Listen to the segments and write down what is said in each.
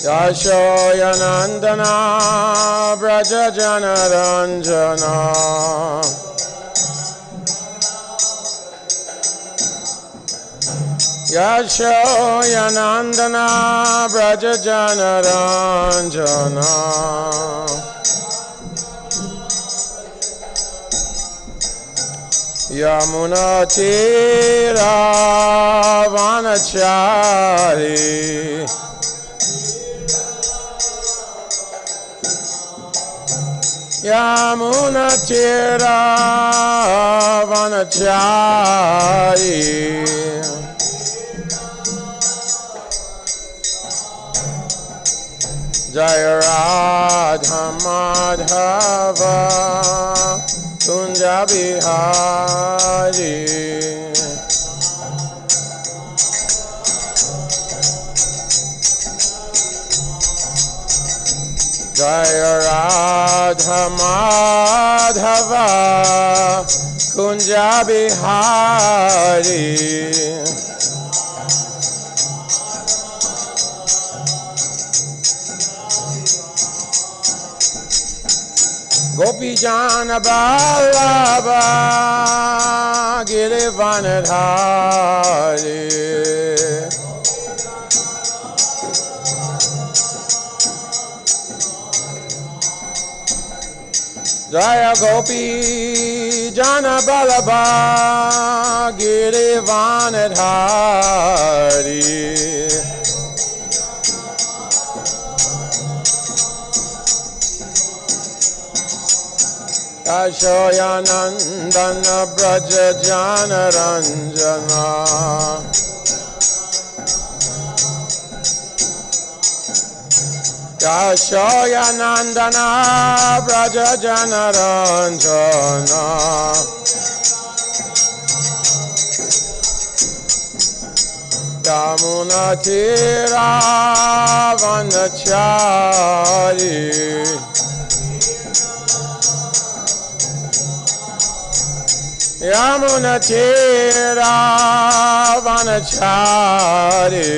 Yashoyanandana Vraja Janaranjana Yashoyanandana Vraja Janaranjana Yamuna Tira Vanachari Yamuna Tira Vanachari Jaya Radha Madhava Kunja Bihari Jaya Radha Madhava Kunja Bihari Gopi Jana Ballabha Girivanadhari Jaya Gopi Jana Ballabha Girivanadhari Yashoyanandana Vraja Janaranjana Yashoyanandana Vraja Janaranjana Yamuna Tira Vanachari Yamuna Tira Vanachari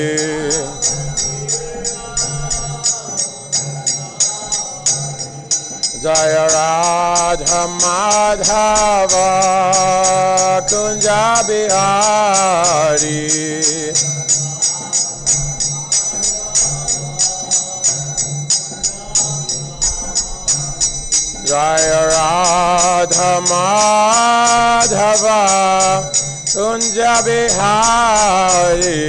Jaya Radha Madhava Kunja Bihari Jaya Radha Madhava Kunja Bihari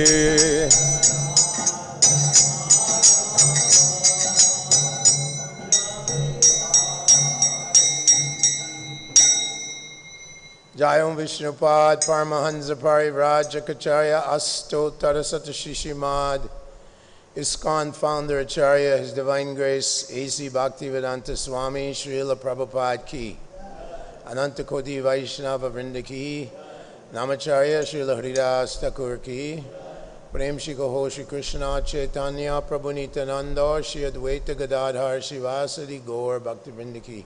Jayam Vishnupad Paramahansa Parivraj Acharya Asto Tarasata Shishimad ISKCON founder Acharya, His Divine Grace, A.C. Bhakti Swami, Srila Prabhupada ki, Ananta Koti Vaishnava Vrinda ki, Namacharya Srila Haridas Thakur ki, Prem Shri Kaho Shri Krishna Chaitanya Prabhu Nityananda Shri Advaita Gadadhar Shivasadi Gaur Bhakti Vrinda ki,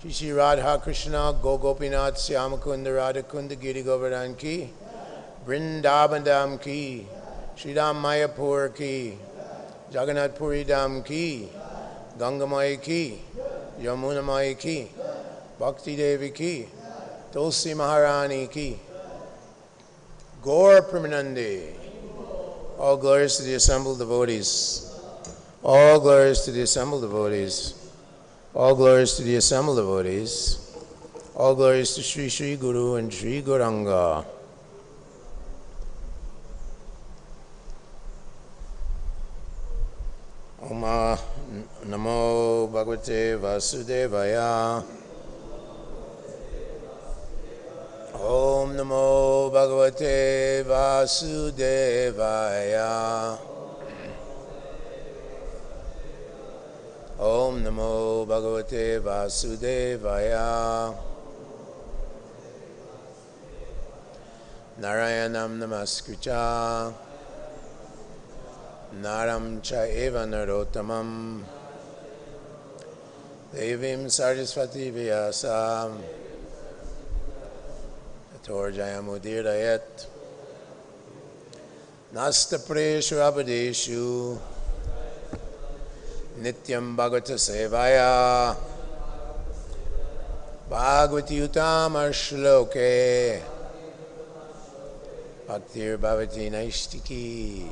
Shri Radha Krishna Go Gopinath Syamakunda Radhakunda Giri Govardhan ki, Vrindavandam ki, Sridham Mayapur ki, Jagannath Puri Dham ki, Gangamai ki, Yamunamai ki, Bhakti Devi ki, Tulsi Maharani ki, Gaur Pramanande. All glories to the assembled devotees. All glories to the assembled devotees. All glories to the assembled devotees. All glories to Sri Sri Guru and Sri Gauranga. Om Namo Bhagavate Vasudevaya. Om Namo Bhagavate Vasudevaya. Om Namo Bhagavate Vasudevaya. Narayanam Namaskricha Naram cha eva narottamam Devim Saraswati Vyasam Torjayamudirayat Nasta Preshu Abadeshu Nityam Bhagavata Sevaya Bhagavati Utama Shloke Bhaktir Bhavati Naistiki.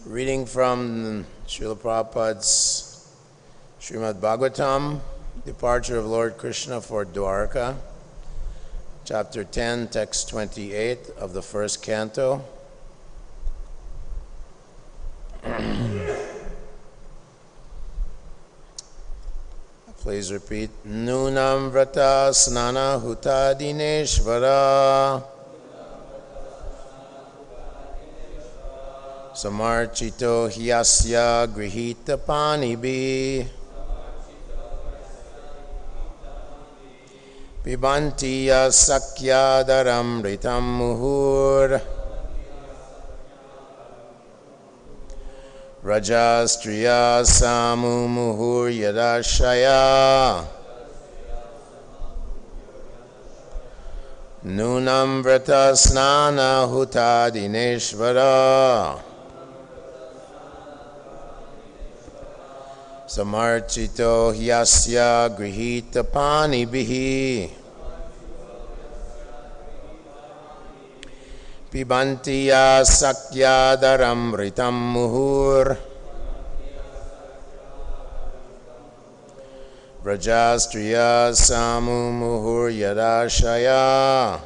Reading from Srila Prabhupada's Srimad Bhagavatam, Departure of Lord Krishna for Dwarka, Chapter 10, Text 28 of the first Canto. Please repeat. Nunam vrata snana huta dineshvara samarchito hyasya grihita panibi pibanti yasakyadaram ritam muhur Rajastriya samu muhur yadashaya Nunam vrata snana huta dineshvara Samarchito hyasya grihita panibihi Pibantiya sakyadaram ritam muhur Vrajastriya samu muhur yadashaya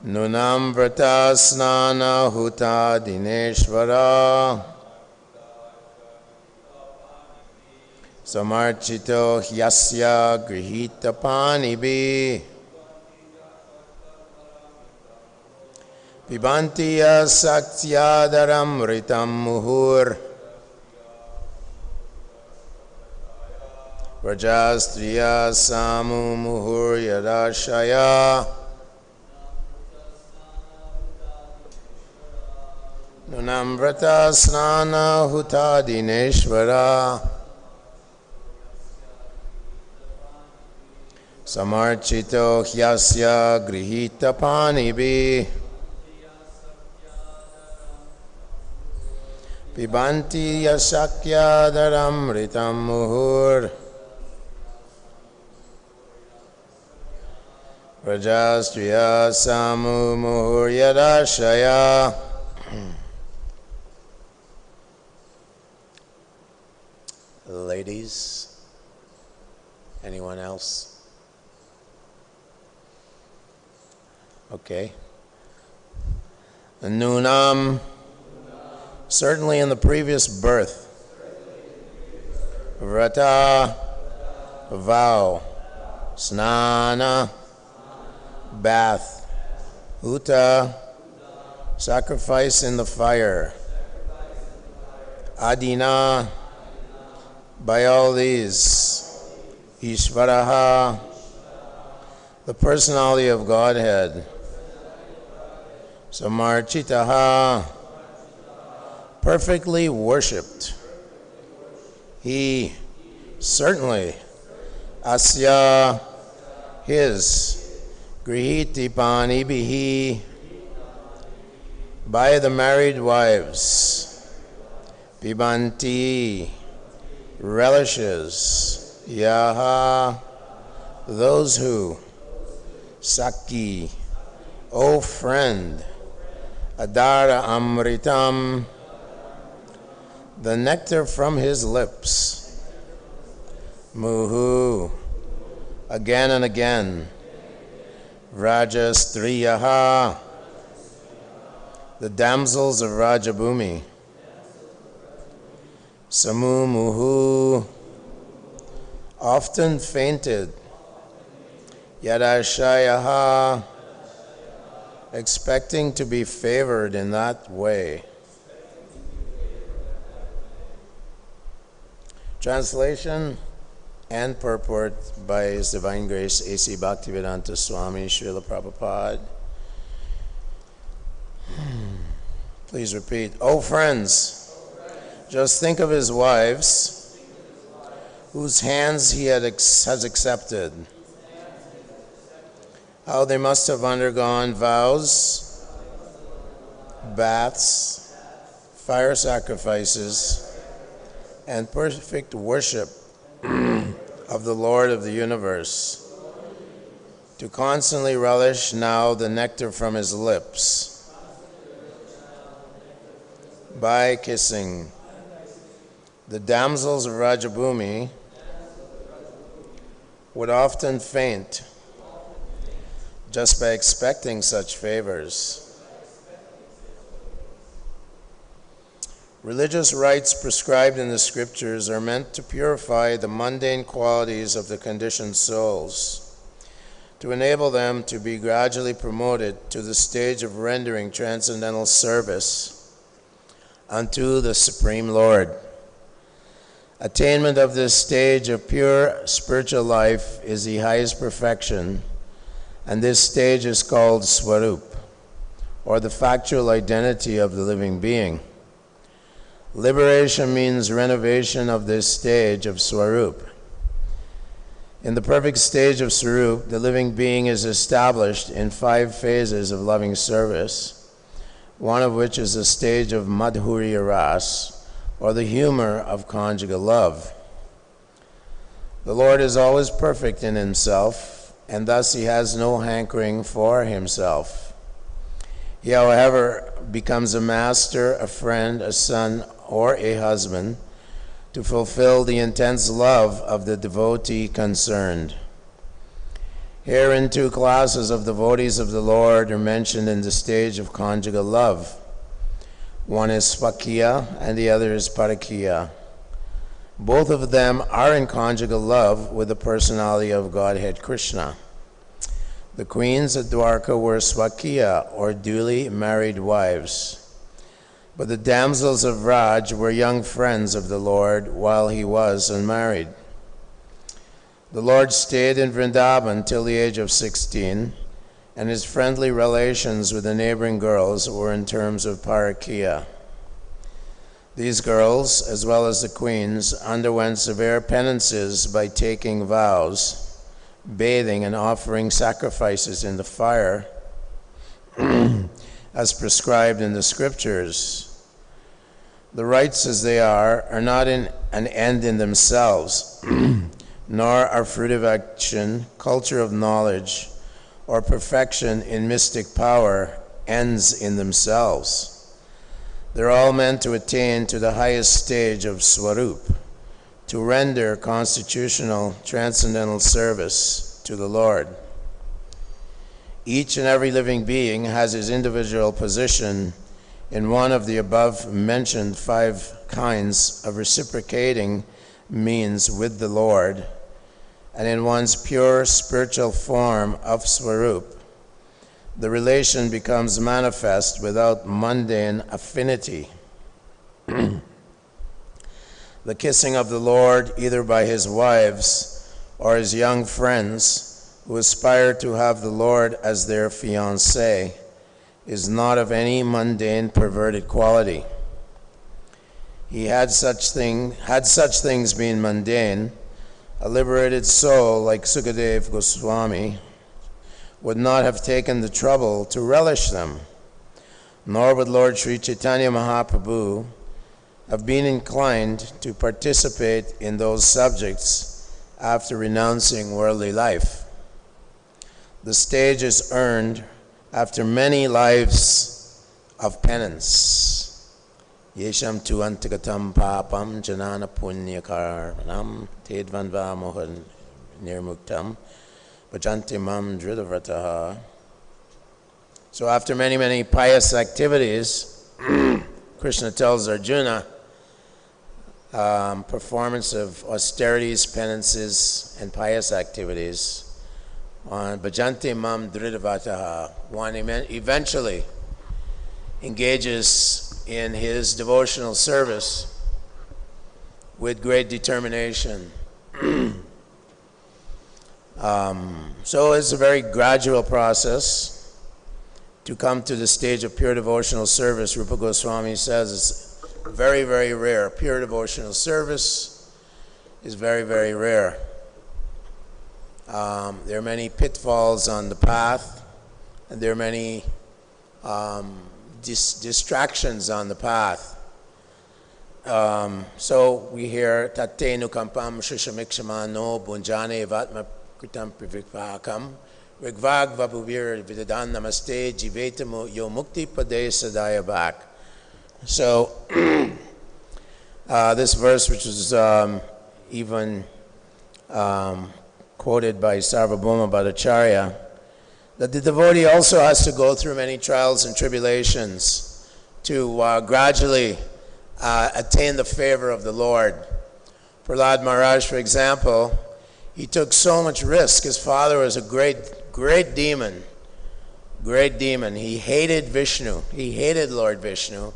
Nunam vrata snana huta dineshvara Samarchito hyasya grihita panibi Pibantiya sakyadaram ritam muhur Rajastriya samu muhur yadashaya Nunam vrata snana huta dineshvara Samarchito hyasya grihita panibi Pibanti yasakyadaram ritam muhur Rajastriya samu muhur yadashaya. Ladies, anyone else? Okay. Nunam, certainly in the previous birth. Vrata, vow. Snana, bath. Uta, sacrifice in the fire. Adina, by all these. Ishvaraha, the personality of Godhead. Samarchitaha, perfectly worshipped. He, certainly, asya, his, grihiti panibihi, by the married wives, pibanti, relishes, yaha, those who, saki, O friend, adara amritam, the nectar from his lips, muhu, again and again, vrajastriyaha, the damsels of Rajabhumi, samu muhu, often fainted, yadashayaha, expecting to be favored in that way. Translation and purport by His Divine Grace A.C. Bhaktivedanta Swami Srila Prabhupada. Please repeat. Oh friends, just think of his wives, whose hands he has accepted. how they must have undergone vows, baths, fire sacrifices, and perfect worship of the Lord of the universe, to constantly relish now the nectar from his lips by kissing. The damsels of Rajabhumi would often faint just by expecting such favors. Religious rites prescribed in the scriptures are meant to purify the mundane qualities of the conditioned souls, to enable them to be gradually promoted to the stage of rendering transcendental service unto the Supreme Lord. Attainment of this stage of pure spiritual life is the highest perfection, and this stage is called Swarup, or the factual identity of the living being. Liberation means renovation of this stage of Swarup. In the perfect stage of Swarup, the living being is established in 5 phases of loving service, one of which is the stage of Madhurya Ras, or the humor of conjugal love. The Lord is always perfect in himself, and thus he has no hankering for himself. He, however, becomes a master, a friend, a son, or a husband to fulfill the intense love of the devotee concerned. Herein 2 classes of devotees of the Lord are mentioned in the stage of conjugal love. One is Swakiya and the other is Parakiya. Both of them are in conjugal love with the personality of Godhead Krishna. The queens at Dwarka were Swakiya, or duly married wives. But the damsels of Vraj were young friends of the Lord while he was unmarried. The Lord stayed in Vrindavan till the age of 16, and his friendly relations with the neighboring girls were in terms of Parakiya. These girls, as well as the queens, underwent severe penances by taking vows, bathing, and offering sacrifices in the fire, as prescribed in the scriptures. The rites as they are not an end in themselves, nor are fruit of action, culture of knowledge, or perfection in mystic power ends in themselves. They're all meant to attain to the highest stage of Swarup, to render constitutional transcendental service to the Lord. Each and every living being has his individual position in one of the above-mentioned 5 kinds of reciprocating means with the Lord, and in one's pure spiritual form of Swarup, the relation becomes manifest without mundane affinity. The kissing of the Lord, either by his wives or his young friends, who aspire to have the Lord as their fiancé, is not of any mundane perverted quality. Had such things been mundane, a liberated soul like Sukadeva Goswami would not have taken the trouble to relish them, nor would Lord Sri Chaitanya Mahaprabhu have been inclined to participate in those subjects after renouncing worldly life. The stage is earned after many lives of penance. Yesham tu antagatam papam janana punyakarmanam tedvanva mohan nirmuktam bhajanti mam dhridavrataha. So after many, many pious activities, Krishna tells Arjuna, performance of austerities, penances, and pious activities, on bhajanti mam dhridavataha, one eventually engages in his devotional service with great determination. So it's a very gradual process to come to the stage of pure devotional service. Rupa Goswami says it's very, very rare. Pure devotional service is very, very rare. There are many pitfalls on the path, and there are many distractions on the path. So we hear Tate nukampam shushamikshama bunjane vatma kritam privikpakam rigvag vapuvir vidadan namaste jivetamu yo mukti pade sadaya bhak. So this verse, which is even quoted by Sarvabhauma Bhattacharya, that the devotee also has to go through many trials and tribulations to gradually attain the favor of the Lord. Prahlad Maharaj, for example, he took so much risk. His father was a great demon. Great demon. He hated Vishnu. He hated Lord Vishnu.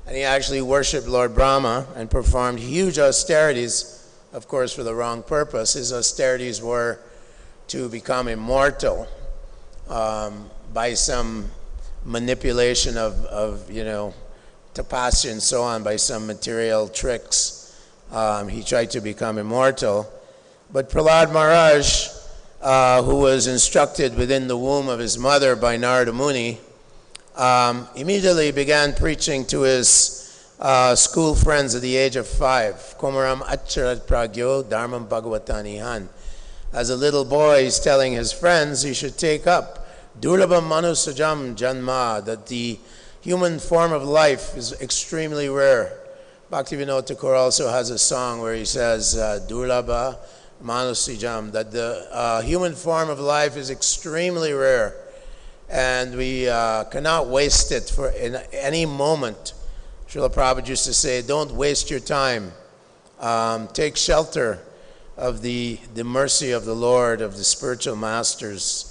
And he actually worshipped Lord Brahma and performed huge austerities, of course, for the wrong purpose. His austerities were to become immortal by some manipulation of tapasya and so on, by some material tricks. He tried to become immortal. But Prahlad Maharaj, who was instructed within the womb of his mother by Narada Muni, immediately began preaching to his school friends at the age of 5. Komaram acharat pragyo dharmam bhagavatanihan. As a little boy, he's telling his friends he should take up durlabham manusajam janma, that the human form of life is extremely rare. Bhaktivinoda Thakur also has a song where he says, durlabha manusajam, that the human form of life is extremely rare. And we cannot waste it in any moment. Srila Prabhupada used to say, don't waste your time. Take shelter of the mercy of the Lord, of the spiritual masters.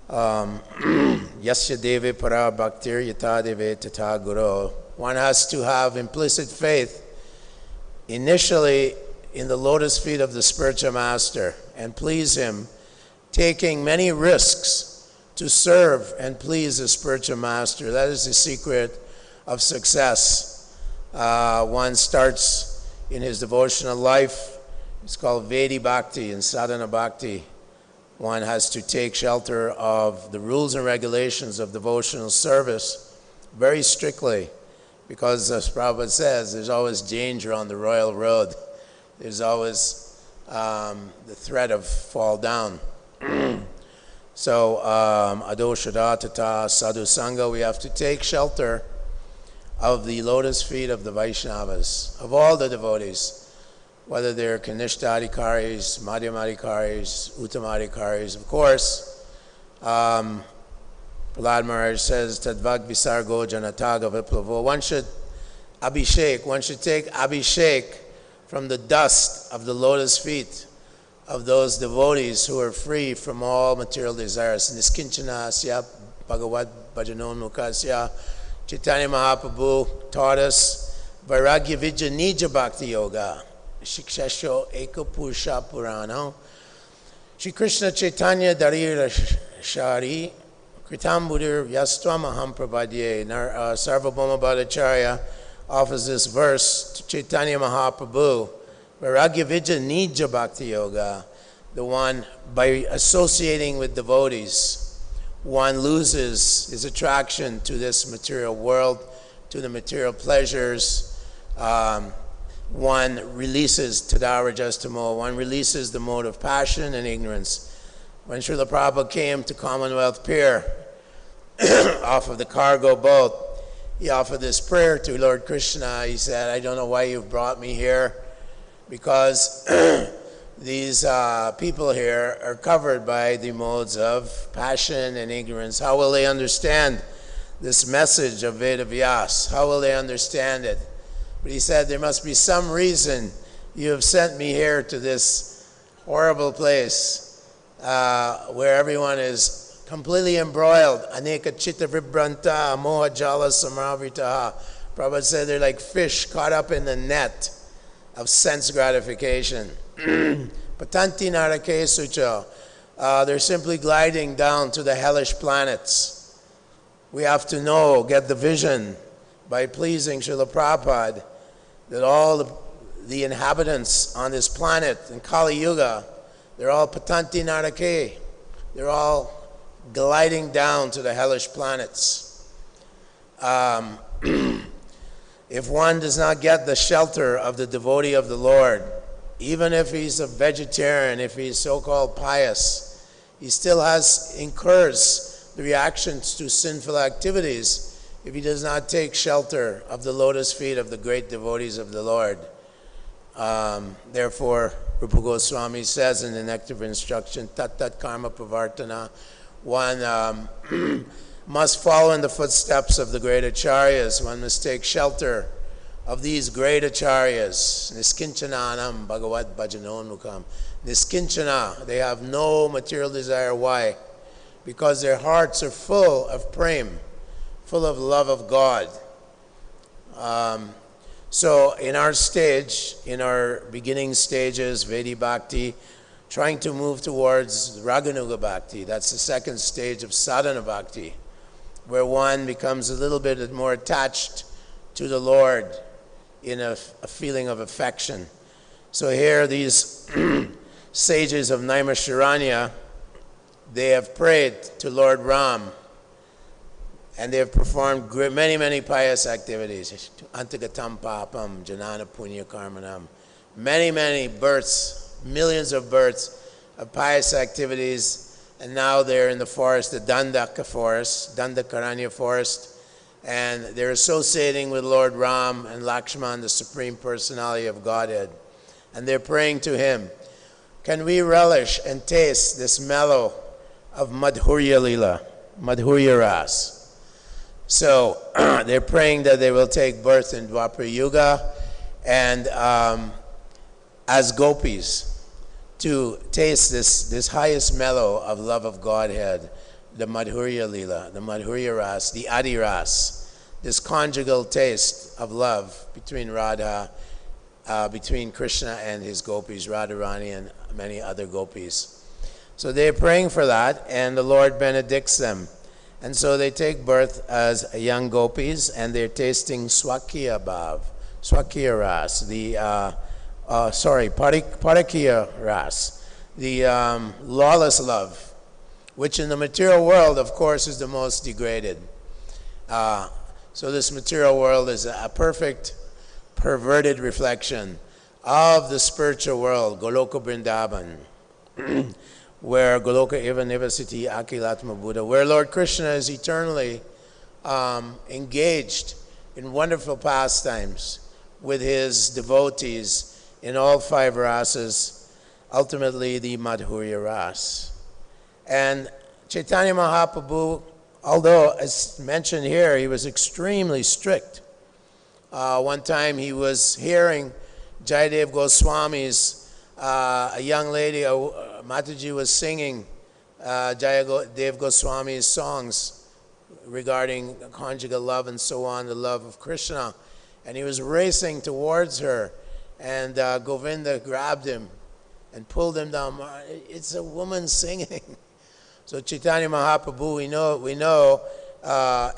Yasya deve para bhaktir yata deve tata guru. One has to have implicit faith initially in the lotus feet of the spiritual master and please him, taking many risks to serve and please the spiritual master. That is the secret of success. One starts in his devotional life. It's called Vedi Bhakti and Sadhana Bhakti. One has to take shelter of the rules and regulations of devotional service very strictly, because as Prabhupada says, there's always danger on the royal road. There's always the threat of fall down. So, adoshada tata sadhu sangha, we have to take shelter of the lotus feet of the Vaishnavas, of all the devotees, whether they're Kanishtadikaris, Madhyamadikaris, Uttamadikaris. Of course, Prahlad Maharaj says, Tadvag visargo janataga viplavo. One should take abhishek from the dust of the lotus feet of those devotees who are free from all material desires. Niskinchana asya bhagavad bhajanonmukasya. Chaitanya Mahaprabhu taught us Vairagya Vidya Nija Bhakti Yoga. Shikshasho Eka Purusha Purana. Shri Krishna Chaitanya Darira Shari Kritam Buddhir Vyastvam Aham Prabhadye. Sarvabhauma Bhattacharya offers this verse to Chaitanya Mahaprabhu. Vairagya Vidya Nija Bhakti Yoga. The one, by associating with devotees, one loses his attraction to this material world, to the material pleasures. One releases Tadarajas-tamo, one releases the mode of passion and ignorance. When Srila Prabhupada came to Commonwealth Pier off of the cargo boat, he offered this prayer to Lord Krishna. He said, I don't know why you've brought me here, because these people here are covered by the modes of passion and ignorance. How will they understand this message of Veda Vyas? How will they understand it? But he said, there must be some reason you have sent me here to this horrible place where everyone is completely embroiled. Aneka chitta vibranta moha jala samravitaha. Prabhupada said they're like fish caught up in the net of sense gratification. Patanti narake sucha. They're simply gliding down to the hellish planets. We have to know, get the vision by pleasing Srila Prabhupada, that all the inhabitants on this planet in Kali Yuga, They're all patanti narake. They're all gliding down to the hellish planets. If one does not get the shelter of the devotee of the Lord, even if he's a vegetarian, if he's so-called pious, he still incurs the reactions to sinful activities if he does not take shelter of the lotus feet of the great devotees of the Lord. Therefore, Rupa Goswami says in the Nectar of Instruction, tat karma pravartana, one must follow in the footsteps of the great acharyas. One must take shelter of these great acharyas. Niskinchananam bhagavat bhajanonmukam. Niskinchana, they have no material desire. Why? Because their hearts are full of prem, full of love of God. So in our stage, in our beginning stages, Vedi Bhakti, trying to move towards Raganuga Bhakti, that's the second stage of Sadhana Bhakti, where one becomes a little bit more attached to the Lord in a feeling of affection. So here these sages of Naimisharanya, they have prayed to Lord Ram, and they have performed many pious activities. Antagatam papam janana punya karmanam. Many births, millions of births of pious activities, and now they're in the forest, the Dandaka forest, Dandakaranya forest, and they're associating with Lord Ram and Lakshman, the Supreme Personality of Godhead, and they're praying to him. Can we relish and taste this mellow of Madhurya Lila, Madhurya Ras? So they're praying that they will take birth in Dwapara Yuga and as gopis to taste this highest mellow of love of Godhead, the Madhurya Lila, the Madhurya Ras, the Adi Ras, this conjugal taste of love between Radha, between Krishna and his gopis, Radharani and many other gopis. So they're praying for that, and the Lord benedicts them. And so they take birth as young gopis, and they're tasting Swakiya Bhav, Swakiya Ras, Parakiya Ras, the lawless love, which in the material world, of course, is the most degraded. So this material world is a perfect, perverted reflection of the spiritual world, Goloka Vrindavan, where Goloka Eva Nivasiti Akilatma Buddha, where Lord Krishna is eternally engaged in wonderful pastimes with his devotees in all five rasas, ultimately the Madhurya Ras. And Chaitanya Mahaprabhu, although as mentioned here, he was extremely strict. One time he was hearing Jayadev Goswami's, a young lady, Mataji was singing Jayadev Goswami's songs regarding conjugal love and so on, the love of Krishna. And he was racing towards her, and Govinda grabbed him and pulled him down. It's a woman singing. So Chaitanya Mahaprabhu, we know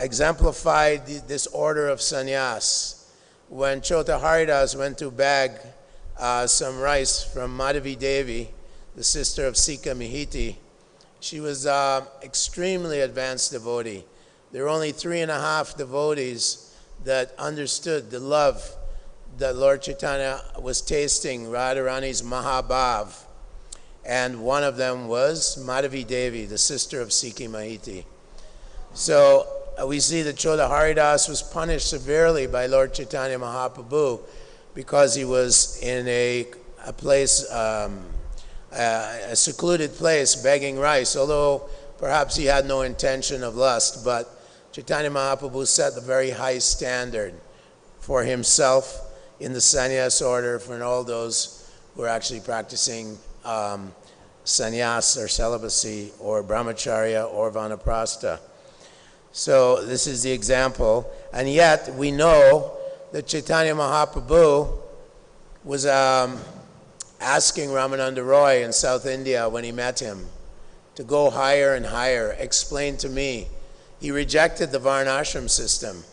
exemplified this order of sannyas. When Chota Haridas went to beg some rice from Madhavi Devi, the sister of Sika Mihiti, she was extremely advanced devotee. There were only 3.5 devotees that understood the love that Lord Chaitanya was tasting, Radharani's Mahabhav. And one of them was Madhavi Devi, the sister of Siki Mahiti. So we see that Chota Haridas was punished severely by Lord Chaitanya Mahaprabhu because he was in a place, a secluded place, begging rice, although perhaps he had no intention of lust. But Chaitanya Mahaprabhu set a very high standard for himself in the sannyas order, for all those who are actually practicing sannyas or celibacy or brahmacharya or vanaprastha. So this is the example. And yet we know that Chaitanya Mahaprabhu was asking Ramananda Roy in South India when he met him to go higher and higher, explain to me. He rejected the Varnashram system.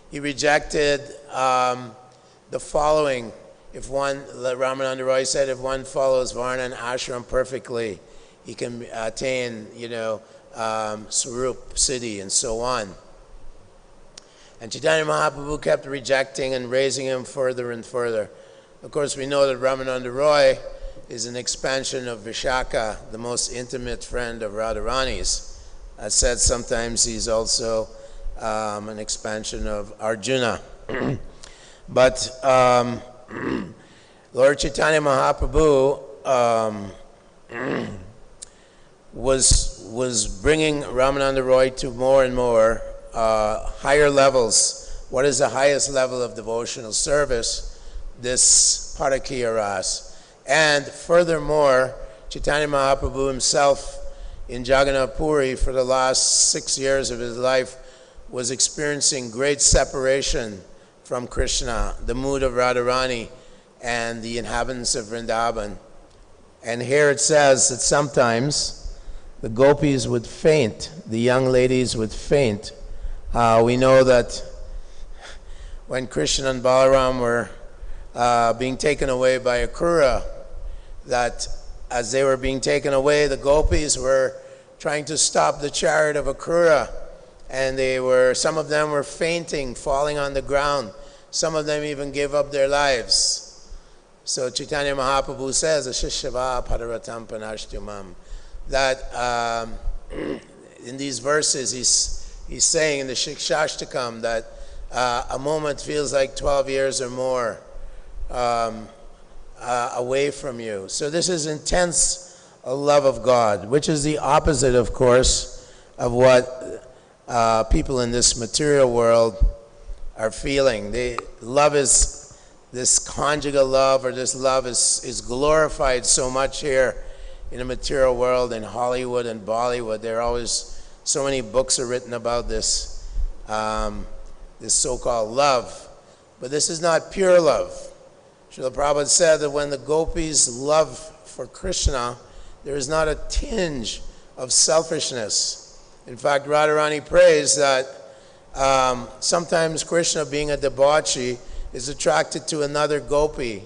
He rejected the following if one, Ramananda Roy said, if one follows Varna and Ashram perfectly, he can attain, Swarup Siddhi and so on. And Chaitanya Mahaprabhu kept rejecting and raising him further and further. Of course, we know that Ramananda Roy is an expansion of Vishaka, the most intimate friend of Radharani's. As said, sometimes he's also an expansion of Arjuna. But Lord Chaitanya Mahaprabhu was bringing Ramananda Roy to more and more higher levels. What is the highest level of devotional service? This Parakiya Ras. And furthermore, Chaitanya Mahaprabhu himself in Jagannath Puri for the last 6 years of his life was experiencing great separation from Krishna, the mood of Radharani and the inhabitants of Vrindavan. And here it says that sometimes the gopis would faint, the young ladies would faint. We know that when Krishna and Balaram were being taken away by Akrura, that as they were being taken away, the gopis were trying to stop the chariot of Akrura, and some of them were fainting, falling on the ground. Some of them even gave up their lives. So Chaitanya Mahaprabhu says, Ashishava Padaratam Panashtumam, that in these verses he's saying in the Shikshashtakam that a moment feels like 12 years or more away from you. So this is intense love of God, which is the opposite, of course, of what people in this material world are feeling. Love is, this conjugal love, or this love is glorified so much here in the material world, in Hollywood and Bollywood. There are always so many books are written about this, this so-called love. But this is not pure love. Srila Prabhupada said that when the gopis love for Krishna, there is not a tinge of selfishness. In fact, Radharani prays that sometimes Krishna, being a debauchee, is attracted to another gopi.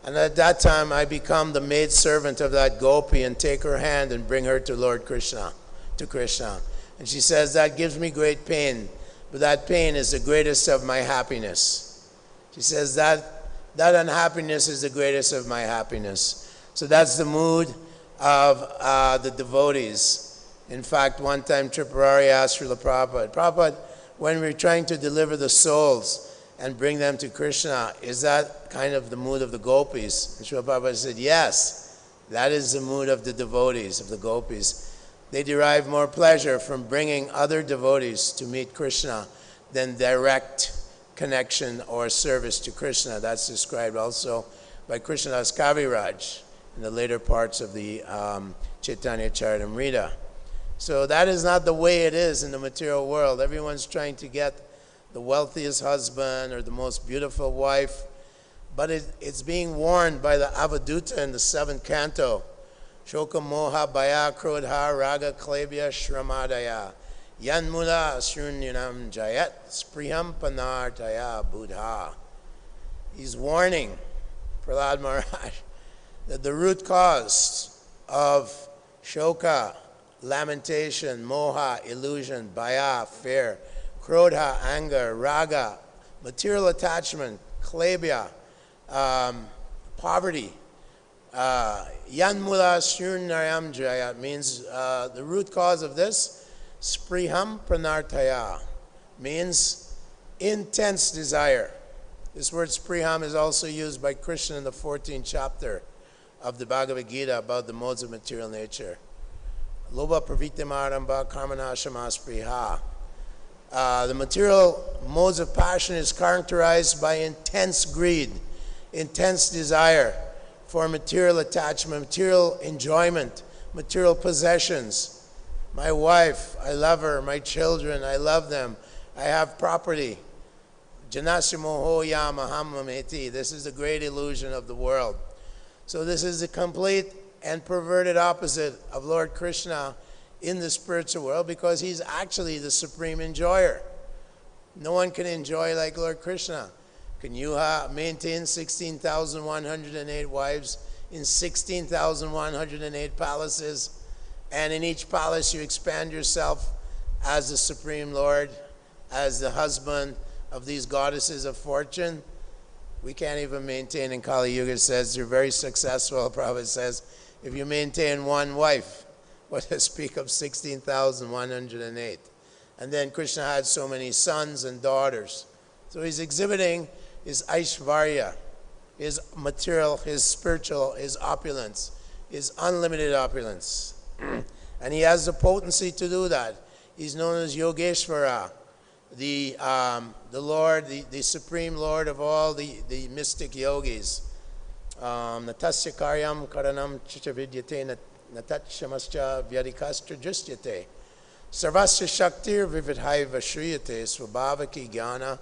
And at that time, I become the maidservant of that gopi and take her hand and bring her to Lord Krishna, to Krishna. And she says, that gives me great pain, but that pain is the greatest of my happiness. She says, that unhappiness is the greatest of my happiness. So that's the mood of the devotees. In fact, one time Tripurari asked Srila Prabhupada, Prabhupada, when we're trying to deliver the souls and bring them to Krishna, is that kind of the mood of the gopis? And Srila Prabhupada said, yes, that is the mood of the devotees, of the gopis. They derive more pleasure from bringing other devotees to meet Krishna than direct connection or service to Krishna. That's described also by Krishnadas Kaviraj in the later parts of the Chaitanya Charitamrita. So that is not the way it is in the material world. Everyone's trying to get the wealthiest husband or the most beautiful wife, but it's being warned by the Avaduta in the 7th canto. Shoka moha baya krodha raga klebya shramadaya yanmula asrunyunam jayat spriham panartaya buddha. He's warning Prahlad Maharaj that the root cause of shoka, lamentation, moha, illusion, baya, fear, krodha, anger, raga, material attachment, klebya, poverty, yanmula surnayam jayat means the root cause of this, spriham pranartaya, means intense desire. This word spriham is also used by Krishna in the 14th chapter of the Bhagavad Gita about the modes of material nature. Lobha pravittimaramba karmanashama spriha. The material modes of passion is characterized by intense greed, intense desire for material attachment, material enjoyment, material possessions. My wife, I love her. My children, I love them. I have property. Janasya moho yamaham. This is the great illusion of the world. So this is the complete and perverted opposite of Lord Krishna in the spiritual world, because he's actually the supreme enjoyer. No one can enjoy like Lord Krishna. Can you maintain 16,108 wives in 16,108 palaces? And in each palace you expand yourself as the Supreme Lord, as the husband of these goddesses of fortune? We can't even maintain, in Kali Yuga says, you're very successful, Prabhupada says, if you maintain one wife, what to speak of 16,108. And then Krishna had so many sons and daughters. So he's exhibiting his Aishvarya, his material, his spiritual, his opulence, his unlimited opulence. And he has the potency to do that. He's known as Yogeshvara, the Lord, the Supreme Lord of all the mystic yogis. Natasya karyam karanam chichavidyate natat-shamascha vyadikastra drustyate. Sarvasya shaktir vividhaiva shriyate svabhavaki jnana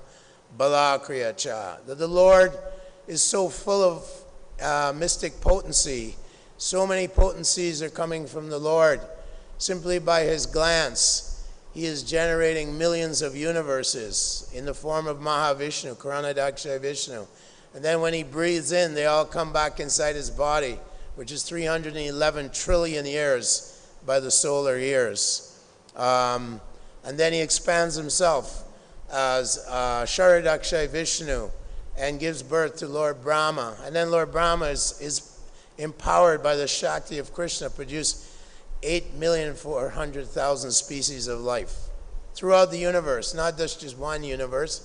balakriya cha. That the Lord is so full of mystic potency. So many potencies are coming from the Lord. Simply by his glance, he is generating millions of universes in the form of Mahavishnu, Karanadakshay Vishnu. And then when he breathes in, they all come back inside his body, which is 311 trillion years by the solar years. And then he expands himself as Sharadakshay Vishnu and gives birth to Lord Brahma. And then Lord Brahma is empowered by the Shakti of Krishna, produce 8,400,000 species of life throughout the universe, not just one universe,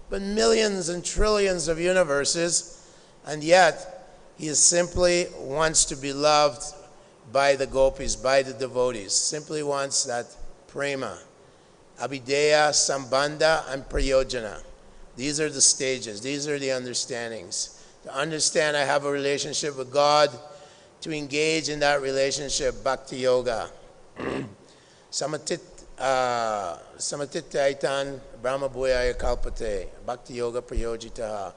but millions and trillions of universes. And yet, he simply wants to be loved by the gopis, by the devotees, simply wants that prema, abhideya, sambandha, and prayojana. These are the stages, these are the understandings. To understand I have a relationship with God, to engage in that relationship, bhakti yoga. Samatitaitan brahma bhuyaya kalpate, bhakti yoga prayojitaha.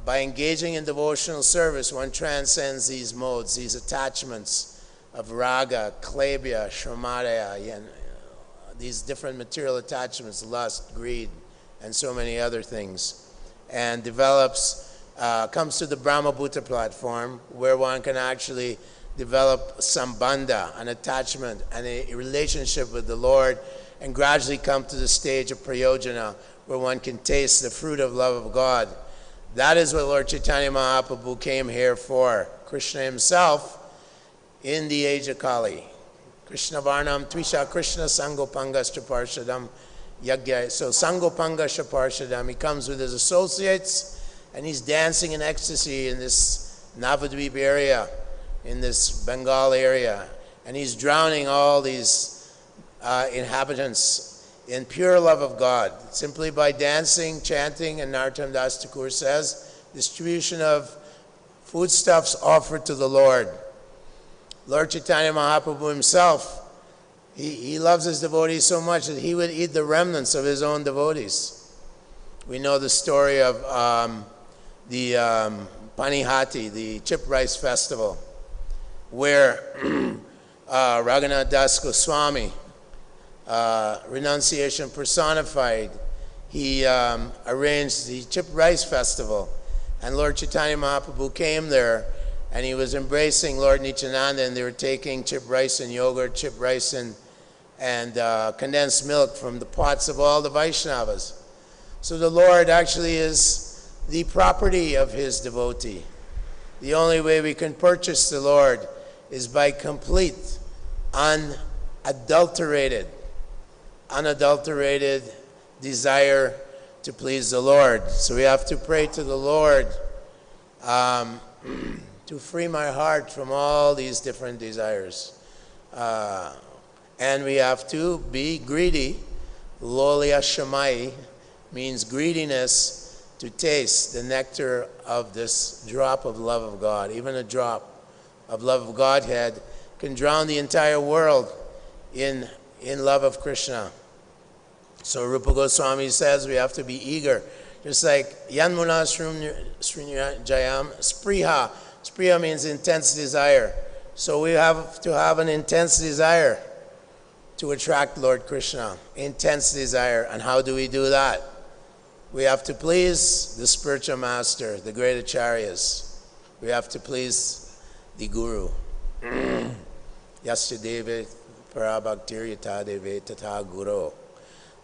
By engaging in devotional service, one transcends these modes, these attachments of raga, klebya, shramadaya, these different material attachments, lust, greed, and so many other things, and develops, comes to the Brahmabhuta platform, where one can actually develop sambandha, an attachment, and a relationship with the Lord, and gradually come to the stage of prayojana, where one can taste the fruit of love of God. That is what Lord Chaitanya Mahaprabhu came here for. Krishna himself, in the age of Kali. Krishna Varnam Tvisha Krishna Sangopanga Shaparshadam Yagya. So Sangopanga Shaparshadam, he comes with his associates, and he's dancing in ecstasy in this Navadvip area, in this Bengal area. And he's drowning all these inhabitants in pure love of God, simply by dancing, chanting, and Narottam Das Thakur says, distribution of foodstuffs offered to the Lord. Lord Chaitanya Mahaprabhu himself, he loves his devotees so much that he would eat the remnants of his own devotees. We know the story of the Panihati, the chip rice festival, where Raghunath Das Goswami, renunciation personified, he arranged the chip rice festival, and Lord Chaitanya Mahaprabhu came there, and he was embracing Lord Nityananda, and they were taking chip rice and yogurt, chip rice and condensed milk from the pots of all the Vaishnavas. So the Lord actually is the property of his devotee. The only way we can purchase the Lord is by complete, unadulterated desire to please the Lord. So we have to pray to the Lord to free my heart from all these different desires. And we have to be greedy. Lolya Shamai means greediness, to taste the nectar of this drop of love of God. Even a drop of love of Godhead can drown the entire world in love of Krishna. So Rupa Goswami says we have to be eager. Just like Yanmuna Srinjayam Spriha. Spriha means intense desire. So we have to have an intense desire to attract Lord Krishna. Intense desire. And how do we do that? We have to please the spiritual master, the great acharyas. We have to please the guru. Yasyadeva parabhaktir yatadeve tata guru.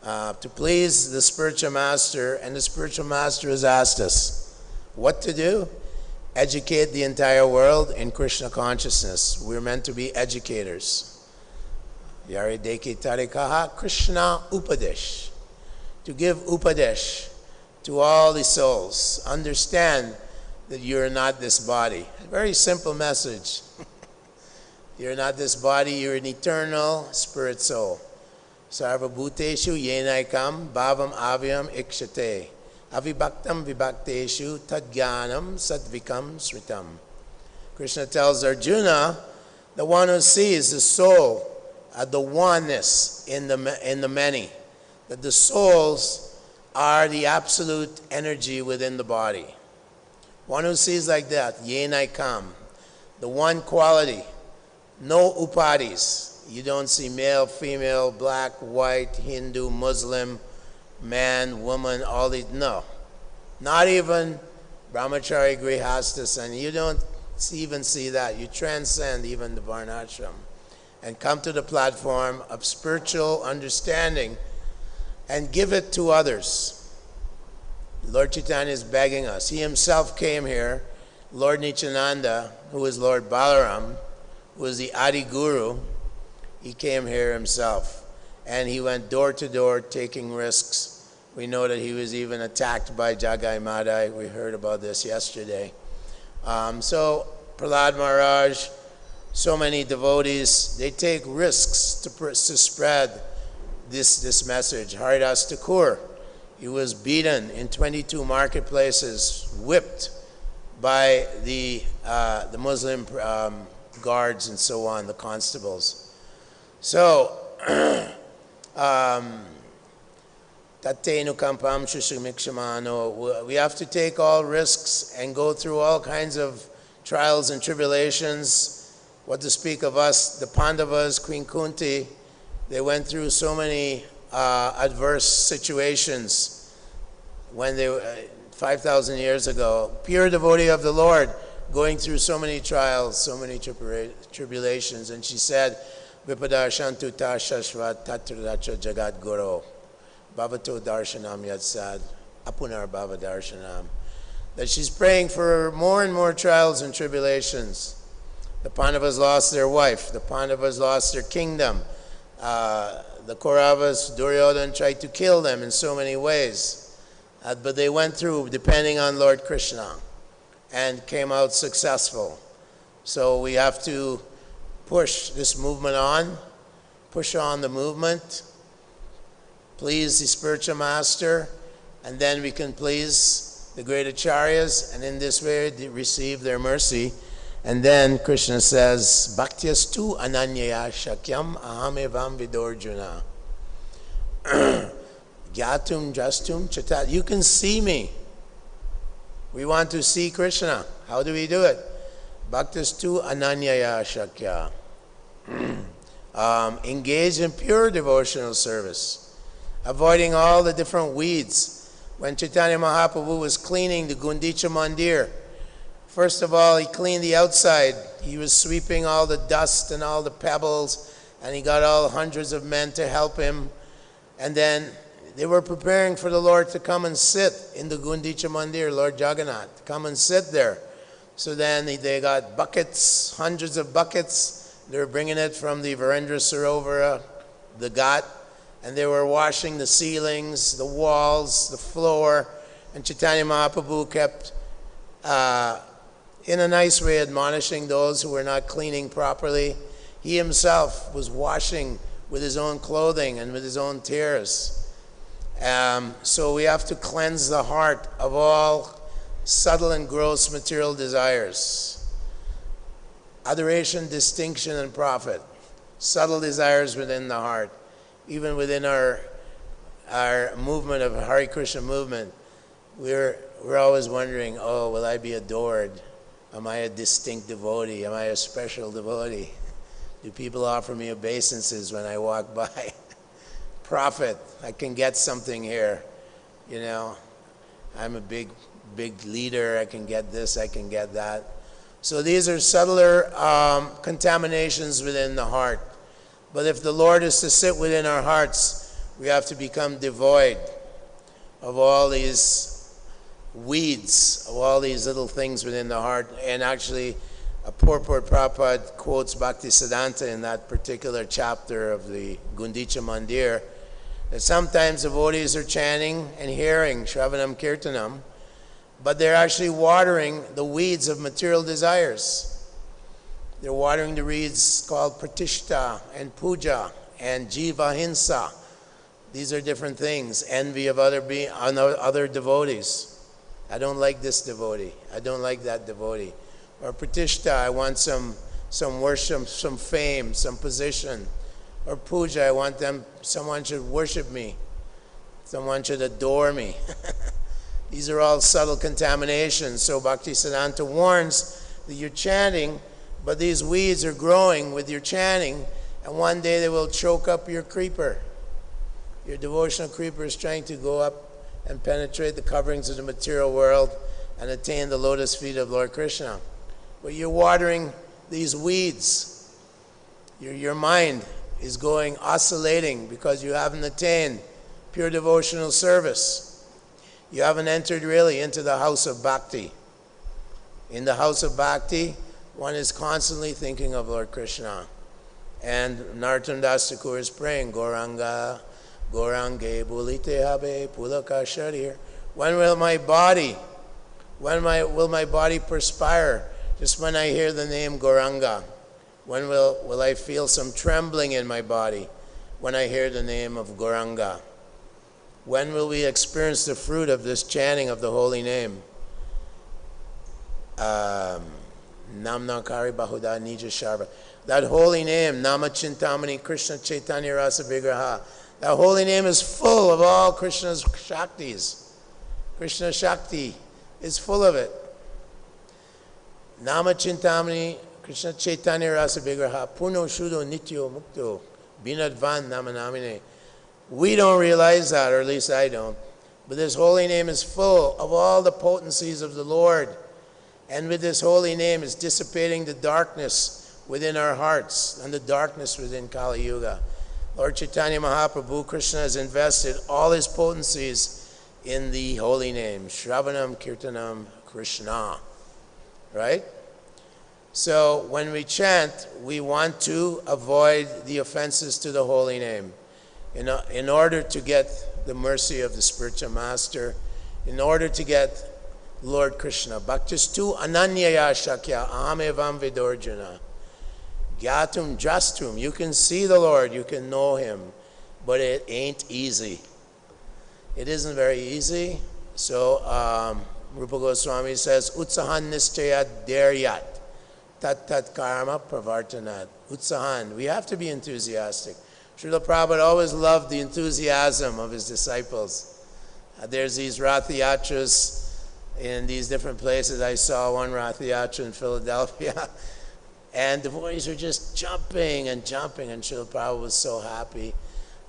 To please the spiritual master, and the spiritual master has asked us what to do. Educate the entire world in Krishna consciousness. We're meant to be educators. Yarideki tarikaha Krishna upadesh. To give upadesh to all the souls. Understand that you're not this body. A very simple message. You're not this body, you're an eternal spirit soul. Sarva bhuteshu yenaikam bhavam avyam ikshate. Avibhaktam vibhakteshu tadgyanam sadvikam sridham. Krishna tells Arjuna, the one who sees the soul, the oneness in the many, that the souls are the absolute energy within the body. One who sees like that, yenaikam, the one quality, no upadis. You don't see male, female, black, white, Hindu, Muslim, man, woman, all these, no. Not even brahmachari, grihastas, and you don't even see that. You transcend even the varnashram and come to the platform of spiritual understanding and give it to others. Lord Chaitanya is begging us. He himself came here. Lord Nityananda, who is Lord Balaram, who is the Adi Guru, he came here himself. And he went door to door taking risks. We know that he was even attacked by Jagai Madai. We heard about this yesterday. So Prahlad Maharaj, so many devotees, they take risks to spread this message. Haridas Thakur, he was beaten in 22 marketplaces, whipped by the Muslim guards and so on, the constables. So, we have to take all risks and go through all kinds of trials and tribulations. What to speak of us, the Pandavas, Queen Kunti, they went through so many adverse situations when they 5,000 years ago. Pure devotee of the Lord, going through so many trials, so many tribulations. And she said, Vipadarshantu tashashvat tatradacha jagat guru. Bhavato darshanam yatsad. Apunar bhava darshanam. That she's praying for more and more trials and tribulations. The Pandavas lost their wife. The Pandavas lost their kingdom. The Kauravas, Duryodhana tried to kill them in so many ways. But they went through, depending on Lord Krishna, and came out successful. So we have to push this movement on, push on the movement, please the spiritual master, and then we can please the great acharyas, and in this way they receive their mercy. And then Krishna says, Bhaktiyastu ananyaya shakyam ahamevam vidorjuna. Gyatum jastum chatat. You can see me. We want to see Krishna. How do we do it? Bhaktiyastu ananyaya shakya. Engage in pure devotional service, avoiding all the different weeds. When Chaitanya Mahaprabhu was cleaning the Gundicha Mandir, first of all, he cleaned the outside. He was sweeping all the dust and all the pebbles, and he got all hundreds of men to help him. And then they were preparing for the Lord to come and sit in the Gundicha Mandir, Lord Jagannath, to come and sit there. So then they got buckets, hundreds of buckets. They were bringing it from the Virendra Sarovara, the Ghat, and they were washing the ceilings, the walls, the floor. And Chaitanya Mahaprabhu kept, in a nice way, admonishing those who were not cleaning properly. He himself was washing with his own clothing and with his own tears. So we have to cleanse the heart of all subtle and gross material desires. Adoration, distinction, and profit. Subtle desires within the heart. Even within our movement of Hare Krishna movement, we're always wondering, oh, will I be adored? Am I a distinct devotee? Am I a special devotee? Do people offer me obeisances when I walk by? Profit, I can get something here, you know. I'm a big leader, I can get this, I can get that. So these are subtler contaminations within the heart. But if the Lord is to sit within our hearts, we have to become devoid of all these weeds, of all these little things within the heart. And actually, Purport Prabhupada quotes Bhakti Siddhanta in that particular chapter of the Gundicha Mandir, that sometimes devotees are chanting and hearing Shravanam Kirtanam, but they're actually watering the weeds of material desires. They're watering the weeds called pratishta and puja and jiva hinsa. These are different things. Envy of other devotees. I don't like this devotee. I don't like that devotee. Or pratishta, I want some worship, some fame, some position. Or puja, I want someone should worship me. Someone should adore me. These are all subtle contaminations. So Bhakti Siddhanta warns that you're chanting, but these weeds are growing with your chanting, and one day they will choke up your creeper. Your devotional creeper is trying to go up and penetrate the coverings of the material world and attain the lotus feet of Lord Krishna. But you're watering these weeds. Your mind is going oscillating because you haven't attained pure devotional service. You haven't entered really into the house of Bhakti. In the house of Bhakti, one is constantly thinking of Lord Krishna. And Narottam Das Thakur is praying, Gauranga, Gaurange, Bulite Habe, Pulaka Sharir. When will my body perspire? Just when I hear the name Gauranga. When will I feel some trembling in my body when I hear the name of Gauranga? When will we experience the fruit of this chanting of the holy name? Namnakari Bahuda Nija Sharva. That holy name, Nama Chintamani Krishna Chaitanya Rasa Vigraha. That holy name is full of all Krishna's Shaktis. Krishna Shakti is full of it. Nama Chintamani Krishna Chaitanya Rasa Vigraha. Puno Shuddho Nityo Mukto. Binadvan Namanamine. We don't realize that, or at least I don't. But this holy name is full of all the potencies of the Lord. And with this holy name is dissipating the darkness within our hearts and the darkness within Kali Yuga. Lord Chaitanya Mahaprabhu, Krishna has invested all his potencies in the holy name. Shravanam Kirtanam Krishna. Right? So when we chant, we want to avoid the offenses to the holy name. In order to get the mercy of the spiritual master, in order to get Lord Krishna. Bhaktistu ananyaya shakya ahamevam vidorjuna. Gyatum jastum. You can see the Lord, you can know him, but it ain't easy. It isn't very easy. So Rupa Goswami says, Utsahan nischayat deryat. Tat tat karma pravartanat. Utsahan. We have to be enthusiastic. Srila Prabhupada always loved the enthusiasm of his disciples. There's these Rath Yatras in these different places. I saw one Rath Yatra in Philadelphia, and the devotees were just jumping and jumping, and Srila Prabhupada was so happy.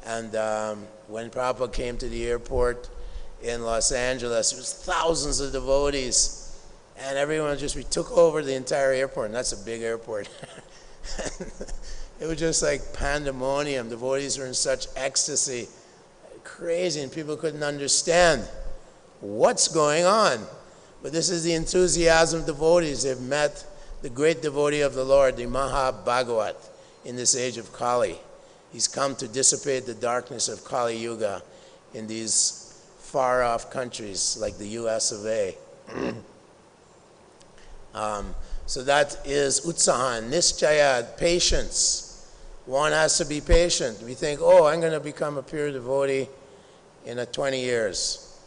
And when Prabhupada came to the airport in Los Angeles, there was thousands of devotees, and everyone we took over the entire airport, and that's a big airport. It was just like pandemonium. Devotees were in such ecstasy, crazy, and people couldn't understand what's going on. But this is the enthusiasm of devotees. They've met the great devotee of the Lord, the Mahabhagavat, in this age of Kali. He's come to dissipate the darkness of Kali Yuga in these far-off countries like the US of A. So that is utsahan, nischaya, patience. One has to be patient. We think, oh, I'm going to become a pure devotee in 20 years.